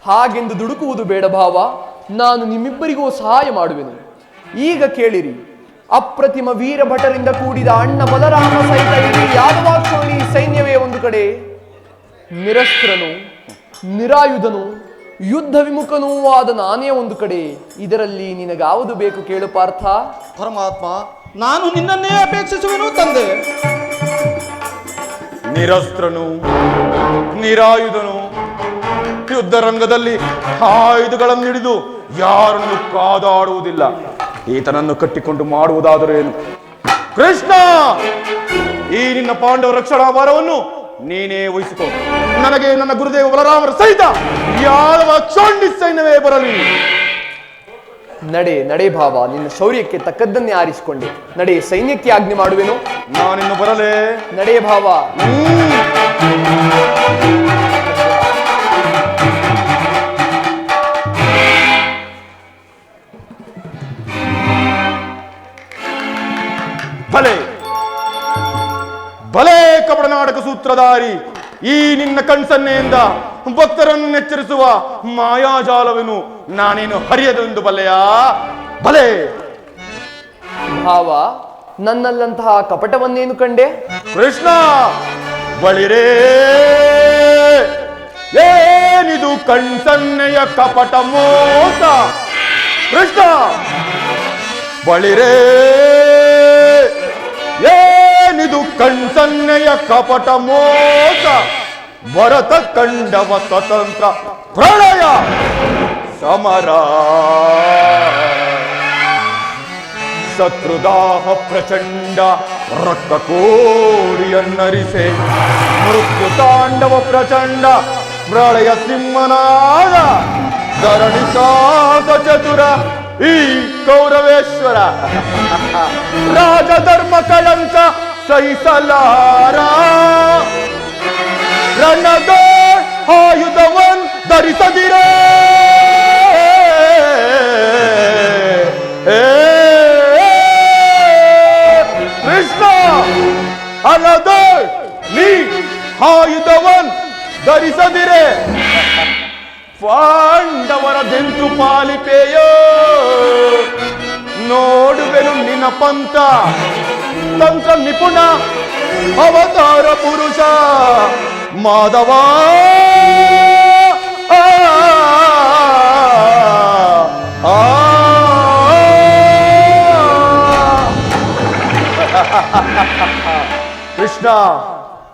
ಹಾಗೆಂದು ದುಡುಕುವುದು ಬೇಡ ಭಾವ. ನಾನು ನಿಮ್ಮಿಬ್ಬರಿಗೂ ಸಹಾಯ ಮಾಡುವೆನು. ಈಗ ಕೇಳಿರಿ. ಅಪ್ರತಿಮ ವೀರ ಭಟರಿಂದ ಕೂಡಿದ ಅಣ್ಣ ಬಲರಾಮ ಸಹಿತ ಇಡೀ ಯಾದವಾಕ್ಷೋಣಿ ಸೈನ್ಯವೇ ಒಂದು ಕಡೆ, ನಿರಸ್ತ್ರನು ನಿರಾಯುಧನು ಯುದ್ಧ ವಿಮುಖನೂ ಆದ ನಾನೇ ಒಂದು ಕಡೆ. ಇದರಲ್ಲಿ ನಿನಗಾವುದು ಬೇಕು ಕೇಳು ಪಾರ್ಥ? ಪರಮಾತ್ಮ, ನಾನು ನಿನ್ನನ್ನೇ ಅಪೇಕ್ಷಿಸುವೆನು ತಂದೆ. ನಿರಸ್ತ್ರನು ನಿರಾಯುಧನು ಯುದ್ಧ ರಂಗದಲ್ಲಿ ಆಯುಧಗಳನ್ನು ಹಿಡಿದು ಯಾರನ್ನು ಕಾದಾಡುವುದಿಲ್ಲ. ಈತನನ್ನು ಕಟ್ಟಿಕೊಂಡು ಮಾಡುವುದಾದರೇನು? ಕೃಷ್ಣ, ಈ ನಿನ್ನ ಪಾಂಡವ ರಕ್ಷಣಾ ಭಾರವನ್ನು ನೀನೇ ವಹಿಸಿಕೊ. ನನಗೆ ನನ್ನ ಗುರುದೇವ ಬಲರಾಮರ ಸಹಿತ ಯಾವ ಚೋಂಡಿ ಸೈನ್ಯವೇ ಬರಲಿ. ನಡೆ ನಡೆ ಭಾವ, ನಿನ್ನ ಶೌರ್ಯಕ್ಕೆ ತಕ್ಕದ್ದನ್ನೇ ಆರಿಸಿಕೊಂಡೆ. ನಡೆ, ಸೈನ್ಯಕ್ಕೆ ಆಜ್ಞೆ ಮಾಡುವೆನು. ನಾನಿನ್ನು ಬರಲೇ? ನಡೆ ಭಾವ. ಭಲೆ ಭಲೆ ಕಪಟನಾಟಕ ಸೂತ್ರಧಾರಿ, ಈ ನಿನ್ನ ಕಣ್ಸನ್ನೆಯಿಂದ ಭಕ್ತರನ್ನು ಎಚ್ಚರಿಸುವ ಮಾಯಾಜಾಲವೇನು ನಾನೇನು ಹರಿಯದೆಂದು ಬಲ್ಲೆಯಾ? ಭಲೆ ಭಾವ, ನನ್ನಲ್ಲಂತಹ ಕಪಟವನ್ನೇನು ಕಂಡೆ? ಕೃಷ್ಣ ಬಳಿರೇ, ಏನಿದು ಕಣ್ಸನ್ನೆಯ ಕಪಟ ಮೋಸ? ಕೃಷ್ಣ ಬಳಿರೇ, ಏನಿದು ಕಣ್ಸನ್ನೆಯ ಕಪಟ ಮೋಸ? ಭರತ ಕಂಡವ ಸ್ವತಂತ್ರ ಪ್ರಳಯ ಸಮರ, ಶತ್ರುದಾಹ ಪ್ರಚಂಡ ರಕ್ತ ಕೋಡಿಯನ್ನರಿಸೆ, ಮೃತ್ಯು ತಾಂಡವ ಪ್ರಚಂಡ ಪ್ರಳಯ ಸಿಂಹನಾದ, ಧರಣಿ ಸಾಧ ಚತುರ ಈ ಕೌರವೇಶ್ವರ, ರಾಜಧರ್ಮ ಕಳಂಕ ಸಹಿಸಲಾರ, ರಣದ ಆಯುಧವನ್ ಧರಿಸದಿರೇ, ಕೃಷ್ಣ ಅಲ್ಲದ ನೀ ಆಯುಧವನ್ ಧರಿಸದಿರೆ, ಪಾಂಡವರ ದೆಂತು ಪಾಲಿಪೆಯೋ, ನೋಡುವೆನು ನಿನ್ನ ಪಂಥ ತಂತ್ರ ನಿಪುಣ ಅವತಾರ ಪುರುಷ ಮಾಧವ. ಕೃಷ್ಣ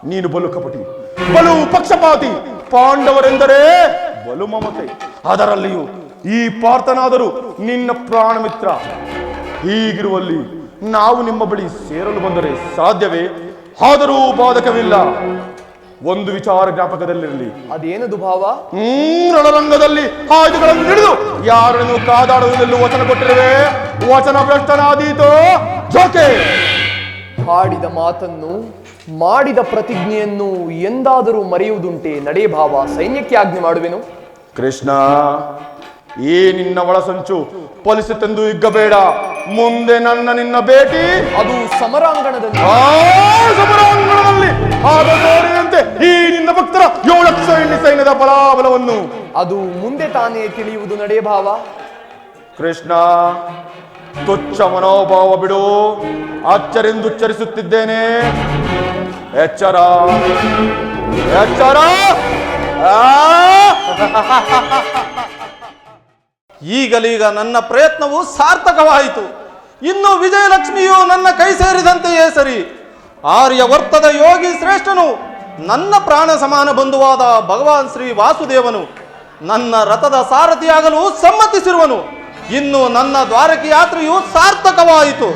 ನೀನು ಬಲು ಕಪಟಿ, ಬಲು ಪಕ್ಷಪಾತಿ. ಪಾಂಡವರೆಂದರೆ ಬಲು ಮಮತೆ, ಅದರಲ್ಲಿಯೂ ಈ ಪಾರ್ಥನಾದರೂ ನಿನ್ನ ಪ್ರಾಣ ಮಿತ್ರ. ಹೀಗಿರುವಲ್ಲಿ ನಾವು ನಿಮ್ಮ ಬಳಿ ಸೇರಲು ಬಂದರೆ ಸಾಧ್ಯವೇ? ಆದರೂ ಬಾಧಕವಿಲ್ಲ. ಒಂದು ವಿಚಾರ ಜ್ಞಾಪಕದಲ್ಲಿರಲಿ. ಅದೇನದು ಭಾವ? ರಣರಂಗದಲ್ಲಿ ಆಯುಧಗಳನ್ನು ಹಿಡಿದು ಯಾರನ್ನು ಕಾದಾಡುವುದೆಲ್ಲೂ ವಚನ ಕೊಟ್ಟಿರುವೆ. ವಚನ ಭ್ರಷ್ಟನಾದೀತೋ ಜೋಕೆ. ಹಾಡಿದ ಮಾತನ್ನು ಮಾಡಿದ ಪ್ರತಿಜ್ಞೆಯನ್ನು ಎಂದಾದರೂ ಮರೆಯುವುದುಂಟೆ? ನಡೆ ಭಾವ, ಸೈನ್ಯಕ್ಕೆ ಆಜ್ಞೆ ಮಾಡುವೆನು. ಕೃಷ್ಣ, ಈ ನಿನ್ನ ಒಳಸಂಚು ಫಲಿಸಿತೆಂದು ಇಗ್ಗಬೇಡ. ಮುಂದೆ ನಿನ್ನ ಭೇಟಿ ಅದು ಸಮರಾಂಗಣದಲ್ಲಿ. ಸಮರಾಂಗಣದಲ್ಲಿ ಆಗ ತೋರಿದಂತೆ ಈ ನಿನ್ನ ಭಕ್ತರ 7 ಲಕ್ಷ ಸೈನ್ಯದ ಬಲಾಬಲವನ್ನು ಅದು ಮುಂದೆ ತಾನೇ ತಿಳಿಯುವುದು. ನಡೆ ಭಾವ. ಕೃಷ್ಣ, ತುಚ್ಛ ಮನೋಭಾವ ಬಿಡು. ಅಚ್ಚರೆಂದುಚ್ಚರಿಸುತ್ತಿದ್ದೇನೆ. ಎಚ್ಚರ, ಎಚ್ಚರ. ಈಗಲೀಗ ನನ್ನ ಪ್ರಯತ್ನವು ಸಾರ್ಥಕವಾಯಿತು. ಇನ್ನು ವಿಜಯಲಕ್ಷ್ಮಿಯು ನನ್ನ ಕೈ ಸೇರಿದಂತೆಯೇ ಸರಿ. ಆರ್ಯವರ್ತದ ಯೋಗಿ ಶ್ರೇಷ್ಠನು, ನನ್ನ ಪ್ರಾಣ ಸಮಾನ ಬಂಧುವಾದ ಭಗವಾನ್ ಶ್ರೀ ವಾಸುದೇವನು ನನ್ನ ರಥದ ಸಾರಥಿಯಾಗಲು ಸಮ್ಮತಿಸಿರುವನು. ಇನ್ನು ನನ್ನ ದ್ವಾರಕಿ ಯಾತ್ರೆಯು ಸಾರ್ಥಕವಾಯಿತು.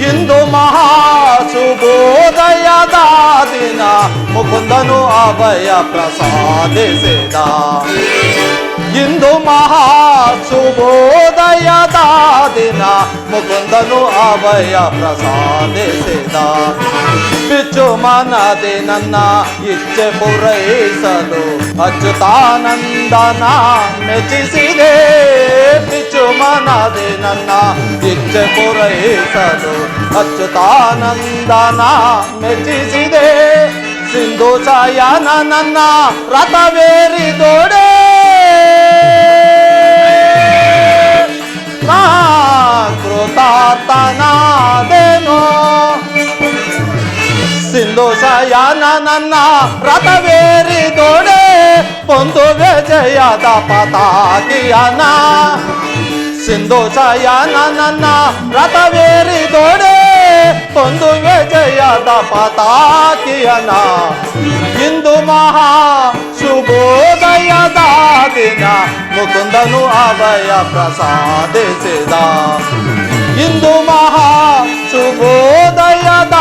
ಇಂದು ಮಹಾಶುಭೋದಯದ ದಿನ ಮುಕುಂದನು ಅಭಯ ಪ್ರಸಾದಿಸಿದ. ಇಂದು ಮಹಾಶುಭೋದಯದ ದಿನ ಮುಕುಂದನು ಅಭಯ ಪ್ರಸಾದಿಸಿದ. ಬಿಚ್ಚು ಮನದೆ ನನ್ನ ಇಚ್ಛೆ ಪೂರೈಸಲು ಅಚ್ಯುತಾನಂದನ ಮೆಚ್ಚಿಸಿದೆ. ಬಿಚ್ಚು ಮನದೆ ನನ್ನ ಇಚ್ಛೆ ಪೂರೈಸಲು ಅಚ್ಯುತಾನಂದನ ಮೆಚ್ಚಿಸಿದೆ. ಸಿಂಧು ಛಾಯನ ನನ್ನ ರಥವೇರಿದೋಡೆ ನಾ ಕೃತಾರ್ಥನಾದೆನೋ. ಸಿಂಧು ಛಾಯನ ನನ್ನ ರಥವೇರಿದೋಡೆ ಒಂದು ವಿಜಯದ ಪತಾಕಿಯನ. ಸಿಂಧು ಛಾಯನ ನನ್ನ ರಥವೇರಿದೋಡೆ ಒಂದು ವಿಜಯದ ಪತಾಕಿಯನ. ಇಂದು ಮಹಾ ಶುಭೋದಯದ ದಿನ ಮುಕುಂದನು ಅಭಯ ಪ್ರಸಾದಿಸಿದ. ಇಂದು ಮಹಾ ಶುಭೋದಯದ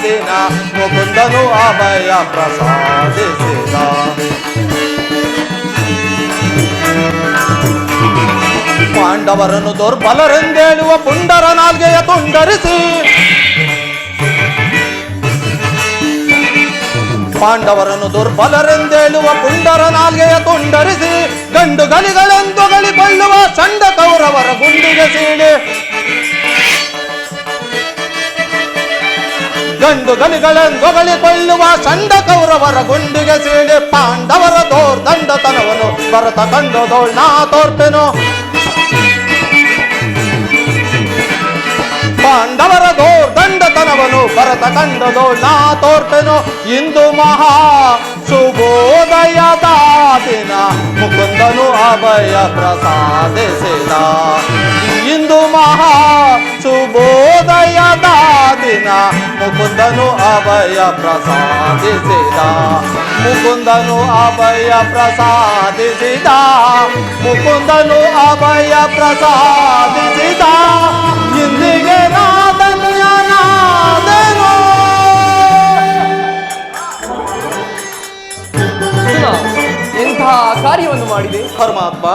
ದಿನ ಮುಕುಂದನು ಅಭಯ ಪ್ರಸಾದಿಸಿದ. ಪಾಂಡವರನ್ನು ದುರ್ಬಲರೆಂದೇಳುವ ಪುಂಡರ ನಾಲ್ಗೆಯ ತುಂಡರಿಸಿ, ಪಾಂಡವರನ್ನು ದುರ್ಬಲರೆಂದೇಳುವ ಪುಂಡರ ನಾಲ್ಗೆಯ ತುಂಡರಿಸಿ, ಗಂಡು ಗಲಿಗಳೆಂದು ಗಳಿಕೊಳ್ಳುವ ಚಂಡ ಕೌರವರ ಗುಂಡಿಗೆ ಸೀಳಿ, ಗಂಡು ಗಲಿಗಳೆಂದೊಗಳಿಕೊಳ್ಳುವ ಚಂಡ ಕೌರವರ ಗುಂಡಿಗೆ ಸೀಳಿ ಪಾಂಡವರ ದೋರ್ದಂಡತನವನು ಭರತ ಕಂಡದೋಳ್ ನಾ ತೋರ್ಪೆನು. ಪಾಂಡವರ ದೋರ್ದಂಡತನವನು ಭರತ ಕಂಡದೋಳ್ ನಾ ತೋರ್ಪೆನು. ಇಂದು ಮಹಾ ಶುಭೋದಯದ ದಿನ ಮುಕುಂದನು ಅಭಯ ಪ್ರಸಾದಿಸಿದ. ಇಂದು ಮಹಾ ಶುಭೋದಯದ ದಿನ ಮುಕುಂದನು ಅಭಯ ಪ್ರಸಾದಿಸಿದ. ಮುಕುಂದನು ಅಭಯ ಪ್ರಸಾದಿಸಿದ. ಮುಕುಂದನು ಅಭಯ ಪ್ರಸಾದಿಸಿದ. ಇಂದಿಗೆ ನಾದನ್ಯನಾದೆನು. ಎಂತಹ ಕಾರ್ಯವನ್ನು ಮಾಡಿದೆ ಪರಮಾತ್ಮ.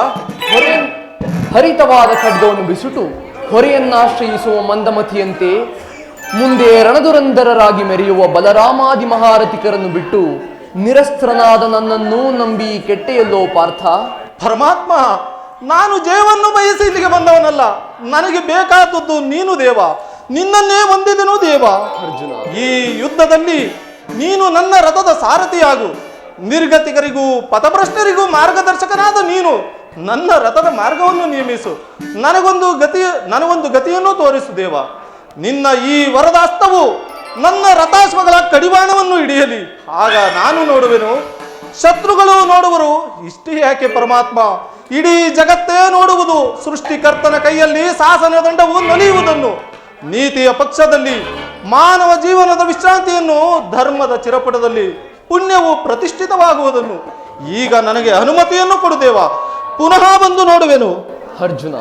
ಹರಿತವಾದ ಖಡ್ಗವನ್ನು ಬಿಸುಟು ಹೊರೆಯನ್ನಾಶ್ರಯಿಸುವ ಮಂದಮತಿಯಂತೆ ಮುಂದೆ ರಣದುರಂದರರಾಗಿ ಮೆರೆಯುವ ಬಲರಾಮಾದಿ ಮಹಾರಥಿಕರನ್ನು ಬಿಟ್ಟು ನಿರಸ್ತ್ರನಾದ ನನ್ನನ್ನು ನಂಬಿ ಕೆಟ್ಟೆಯಲ್ಲೋ ಪಾರ್ಥ. ಪರಮಾತ್ಮ, ನಾನು ಜಯವನ್ನು ಬಯಸಿ ಇಲ್ಲಿಗೆ ಬಂದವನಲ್ಲ. ನನಗೆ ಬೇಕಾದದ್ದು ನೀನು ದೇವ. ನಿನ್ನನ್ನೇ ಹೊಂದಿದೆನು ದೇವ. ಅರ್ಜುನ, ಈ ಯುದ್ಧದಲ್ಲಿ ನೀನು ನನ್ನ ರಥದ ಸಾರಥಿಯಾಗು. ನಿರ್ಗತಿಕರಿಗೂ ಪಥಭ್ರಷ್ಟರಿಗೂ ಮಾರ್ಗದರ್ಶಕನಾದ ನೀನು ನನ್ನ ರಥದ ಮಾರ್ಗವನ್ನು ನಿಯಮಿಸು. ನನಗೊಂದು ಗತಿಯನ್ನು ತೋರಿಸು ದೇವ. ನಿನ್ನ ಈ ವರದಾಸ್ತವು ನನ್ನ ರಥಾಶ್ವಗಳ ಕಡಿವಾಣವನ್ನು ಹಿಡಿಯಲಿ. ಆಗ ನಾನು ನೋಡುವೆನು, ಶತ್ರುಗಳು ನೋಡುವರು. ಇಷ್ಟೇ ಯಾಕೆ ಪರಮಾತ್ಮ, ಇಡೀ ಜಗತ್ತೇ ನೋಡುವುದು ಸೃಷ್ಟಿಕರ್ತನ ಕೈಯಲ್ಲಿ ಶಾಸನ ದಂಡವು ನಲಿಯುವುದನ್ನು. ನೀತಿಯ ಪಕ್ಷದಲ್ಲಿ ಮಾನವ ಜೀವನದ ವಿಶ್ರಾಂತಿಯನ್ನು, ಧರ್ಮದ ಚಿರಪಟದಲ್ಲಿ ಪುಣ್ಯವು ಪ್ರತಿಷ್ಠಿತವಾಗುವುದನ್ನು. ಈಗ ನನಗೆ ಅನುಮತಿಯನ್ನು ಕೊಡುದೇವ. ಪುನಃ ಬಂದು ನೋಡುವೆನು. ಅರ್ಜುನ,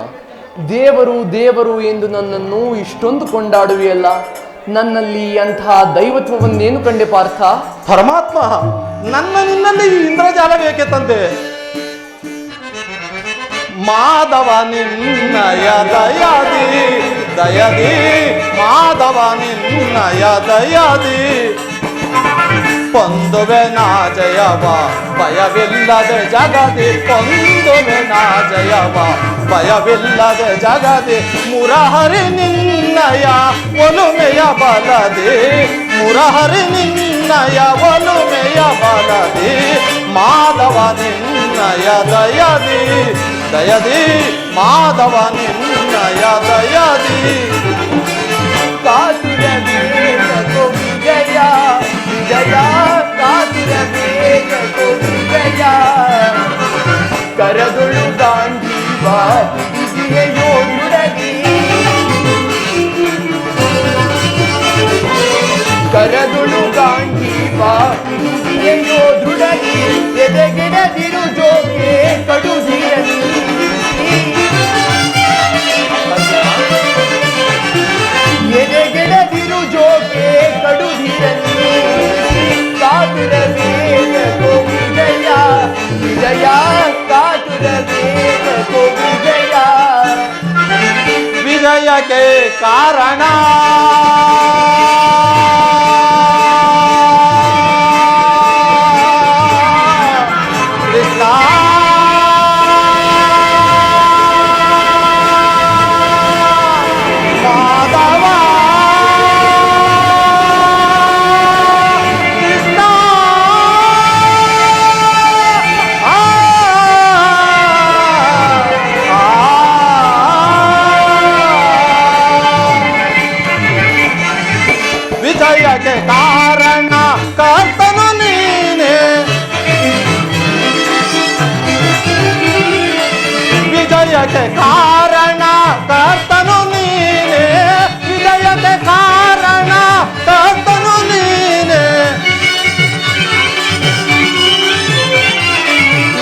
ದೇವರು ದೇವರು ಎಂದು ನನ್ನನ್ನು ಇಷ್ಟೊಂದು ಕೊಂಡಾಡುವೆಯಲ್ಲ, ನನ್ನಲ್ಲಿ ಅಂತಹ ದೈವತ್ವವನ್ನೇನು ಕಂಡೆ ಪಾರ್ಥ? ಪರಮಾತ್ಮ, ನಿನ್ನಲ್ಲಿ ಈ ಇಂದ್ರಜಾಲ ಬೇಕೆ ತಂದೆ. ಮಾಧವ ನಿನ್ನಯ ದಯಾದಿ ದಯದಿ, ಮಾಧವ ನಿನ್ನಯ ದಯಾದಿ ಪೊಂದುವೆ ನಾ ಜಯವ ಭಯವಿಲ್ಲದೆ ಜಗದಿ. ಪೊಂದುವೆ ನಾ ಜಯವ ಭಯವಿಲ್ಲದೆ ಜಗದಿ. ಮುರಹರಿ ನಿನ್ನಯ ಒಲುಮೆಯ ಬಲದಿ. ಮುರಹರಿ ನಿನ್ನಯ ಒಲುಮೆಯ ಬಲದಿ. ಮಾಧವ ನಿನ್ನಯ ದಯದಿ ದಯದಿ. ಮಾಧವ ನಿನ್ನಯ ದಯದಿ. ಕಾತುರ ಬೇಗೋ ವಿಜಯ ವಿಜಯ, ಕಾತುರ ಬೇಗೋ ವಿಜಯ. ಕರದುಳು ಗಾಂಧೀವ ವಿಧಿಯೋ ನುಡಗಿ. ಕರದುಳು ಗಾಂಧೀವ ವಿಧಿಯೋ ದೃಢಗಿ. ಎದೆಗಿಡದಿರು ಜೋಕೆ ಕಡುದಿರಲಿ. ಎದೆಗೆಡದಿರು ಜೋಕೆ ಕಡುದಿರಲಿ. ಕಾತುರ ಬೇಗೋ ವಿಜಯ ವಿಜಯ, ಕಾತುರ ಬೇಗೋ ವಿಜಯ. ವಿಜಯಕ್ಕೆ ಕಾರಣ ಕೃಷ್ಣ. ಮಾಧವ ಕೃಷ್ಣ. ವಿಜಯಕ್ಕೆ ಕಾರಣ ಕರ್ತನು ನೀನೆ. ವಿಜಯಕ್ಕೆ ಕಾರಣ ಕರ್ತನು ನೀನೆ. ವಿಜಯಕ್ಕೆ ಕಾರಣ ಕರ್ತನು ನೀನೆ.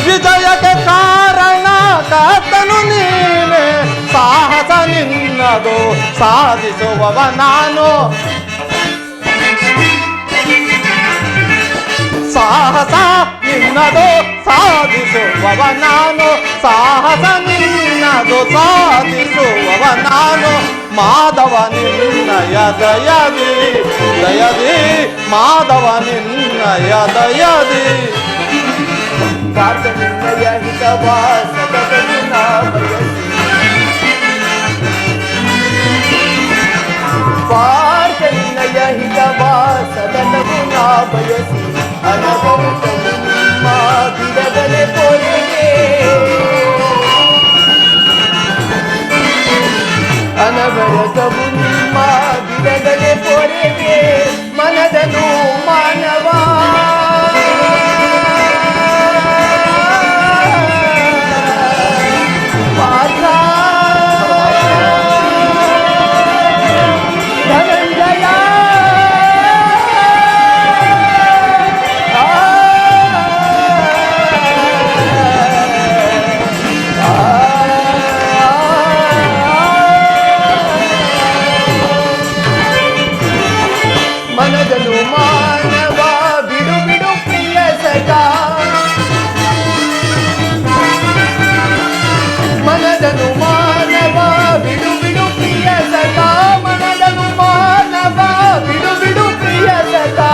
ವಿಜಯಕ್ಕೆ ಕಾರಣ ಕರ್ತನು ನೀನೆ. ಸಾಹಸ ನಿನ್ನದು ಸಾಧಿಸುವವ ನಾನು. ಸಾಹಸ ನಿನ್ನದು ಸಾಧಿಸುವವ ನಾನು. ಸಾಹಸ ನಿನ್ನದು ಸಾಧಿಸುವವ ನಾನು. ಮಾಧವ ನಿನ್ನಯ ದಯದಿ ದಯದಿ. ಮಾಧವ ನಿನ್ನಯ ದಯದಿ. ನಿನ್ನಯ ಹಿತವ ಸದಗನು ನಾ ಬಯಸಿ. ಪಾರ್ಥ ನಿನ್ನಯ ಹಿತವ ಮನದನು ಮಾನವ ಬಿಡು ಬಿಡು ಪ್ರಿಯ ಸಖಾ ಮನದನು ಮಾನವ ಬಿಡು ಬಿಡು ಪ್ರಿಯ ಸಖಾ ಮನದನು ಮಾನವ ಬಿಡು ಬಿಡು ಪ್ರಿಯ ಸಖಾ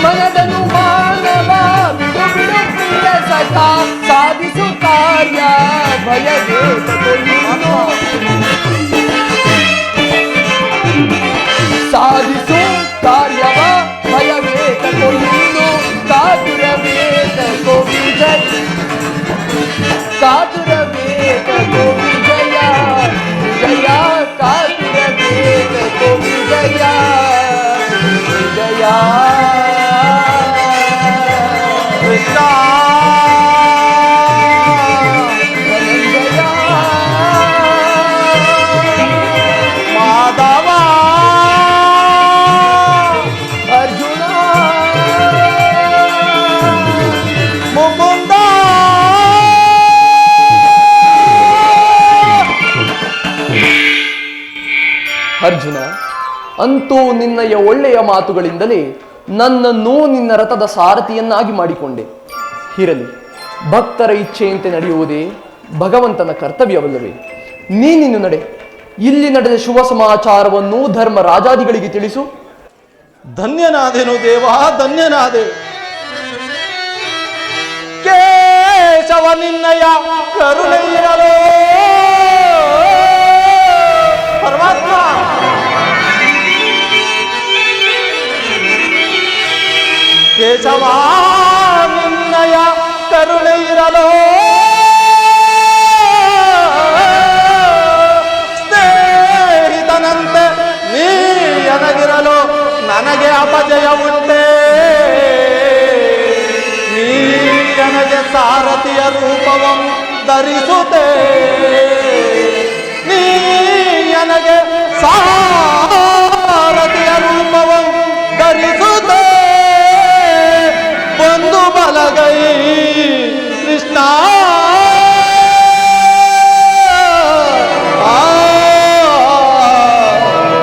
ಮನದನು ಮಾನವ ಬಿಡು ಬಿಡು ಪ್ರಿಯ ಸಖಾ ಸಾಧಿಸು ಕಾರ್ಯ ಭಯವೇತನು ಸಾಧಿಸು ಕಾರ್ಯವ ಭಯವೇತನು ಕಾತುರವೇತಕೋ ವಿಜಯ ಕಾತುರವೇತಕೋ ವಿಜಯ ವಿಜಯ ಕಾತುರವೇತಕೋ ವಿಜಯ ವಿಜಯ ಕೃಷ್ಣ ಧನಂಜಯ ಮಾಧವ ಅರ್ಜುನ ಮುಕುಂದ ಅರ್ಜುನ, ಅಂತೂ ನಿನ್ನಯ ಒಳ್ಳೆಯ ಮಾತುಗಳಿಂದಲೇ ನನ್ನನ್ನು ನಿನ್ನ ರಥದ ಸಾರಥಿಯನ್ನಾಗಿ ಮಾಡಿಕೊಂಡೆ. ಇರಲಿ, ಭಕ್ತರ ಇಚ್ಛೆಯಂತೆ ನಡೆಯುವುದೇ ಭಗವಂತನ ಕರ್ತವ್ಯವಲ್ಲವೇ? ನೀನಿನ್ನು ನಡೆ. ಇಲ್ಲಿ ನಡೆದ ಶುಭ ಸಮಾಚಾರವನ್ನು ಧರ್ಮ ರಾಜಾದಿಗಳಿಗೆ ತಿಳಿಸು. ಧನ್ಯನಾದೆನು ದೇವ, ಧನ್ಯನಾದೆ. ಕೇಶವ ನಿನ್ನಯ ಕರುಣೆ ಇರಲು ಪರಮಾತ್ಮ. ಕೇಶವ ನಿನ್ನಯ ಕರುಣೆ ಇರಲು ಸ್ನೇಹಿತನಂತೆ ನೀ ನನಗಿರಲು ನನಗೆ ಅಪಜಯ ಉಂಟೆ. ನೀ ನನಗೆ ಸಾರಥಿಯ ರೂಪವಂ ಧರಿಸುತ್ತೆ. ನೀ ನನಗೆ ಸಾರಥಿಯ ರೂಪವಂ ಧರಿಸುತ್ತೆ. ಒಂದು ಬಲಗೈ ಕೃಷ್ಣ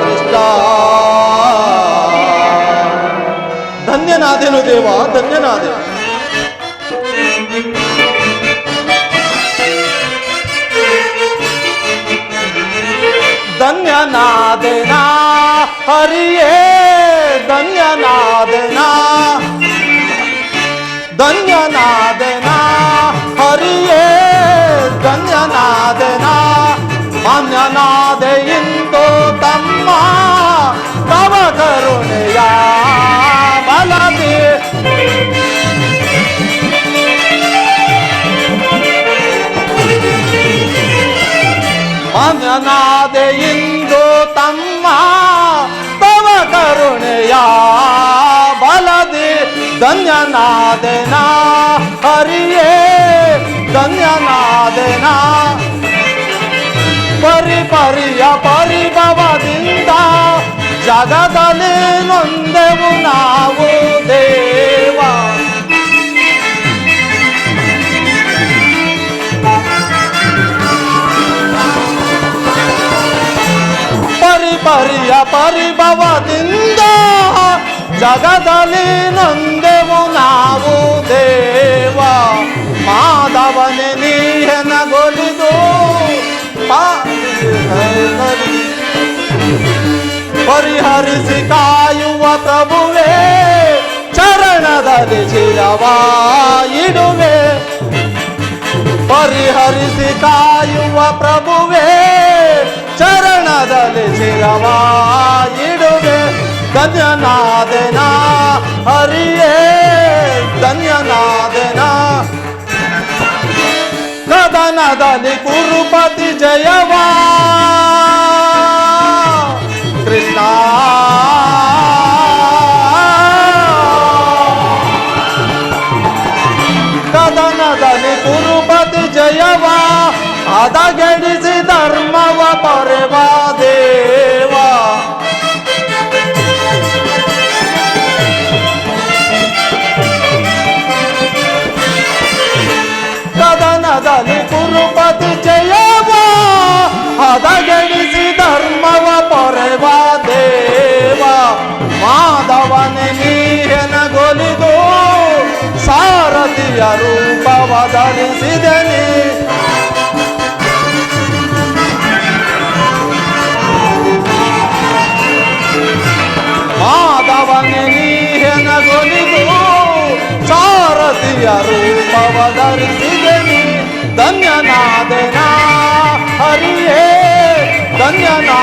ಕೃಷ್ಣ. ಧನ್ಯನಾದೆನು ದೇವ, ಧನ್ಯನಾದೆ. ಧನ್ಯನಾದೆನಾ ಹರಿಯೇ, ಧನ್ಯನಾದೆನಾ ಧನ್ಯನಾದೆನಾ ಹರಿಯೇ, ಧನ್ಯನಾದೆನಾ ಮಾನ್ಯನಾದೆ ಇಂದು ತಮ್ಮ ತವ ಕರುಣೆಯ ಬಲದಿ. ಮಾನ್ಯನಾದೆ ಇಂದು ತಮ್ಮ ತವ ಕರುಣೆಯ ಬಲದಿ. ಧನ್ಯನಾದೆನಾ ಹರಿಯೇ, ಧನ್ಯನಾದೆನಾ ಪರಿಪರಿಯ ಪರಿಭವದಿಂದ ಜಗದಲ್ಲಿ ನೊಂದೆವು ನಾವು ದೇವ. ಪರಿಪರಿಯ ಪರಿಭವದಿಂದ ಜಗದಲ್ಲಿ ನೊಂದೆವು ನಾವು ದೇವ. ಮಾಧವನೇ ನೀಹೆನಗೊಲಿದು ಪರಿಹರಿಸಿ ಕಾಯುವ ಪ್ರಭುವೇ, ಚರಣದಲ್ಲಿ ಚಿರವಾಯಿಡುವೆ. ಪರಿಹರಿಸಿ ಕಾಯುವ ಪ್ರಭುವೇ, ಚರಣದಲ್ಲಿ ಚಿರವಾಯಿಡುವೆ. ಧನ್ಯನಾದೆನಾ ಹರಿಯೇ, ಧನ್ಯನಾದೆನಾ. ಕದನದಲ್ಲಿ ಕುರುಪತಿ ಜಯವಾ ಕೃಷ್ಣ. ಕದನದಲ್ಲಿ ಕುರುಪತಿ ಜಯವಾ ಹದಗೆಡಿಸಿ ಧರ್ಮವ ಪೊರೆವ ದೇವ. ಕದನದಲ್ಲಿ ಕುರುಪತಿ ಜಯವ ಹದಗೆಡಿಸಿ ಧರ್ಮವ ಸಾರಥಿಯ ರೂಪವ ಧರಿಸಿದೆನೆ. ಮಾಧವನೆ ನೀಹೆನಗೊಲಿದು ಸಾರಥಿಯ ರೂಪವ ಧರಿಸಿದೆನೆ. ಧನ್ಯನಾದೆನ ಹರಿಯೇ ಧನ್ಯನಾದೆನ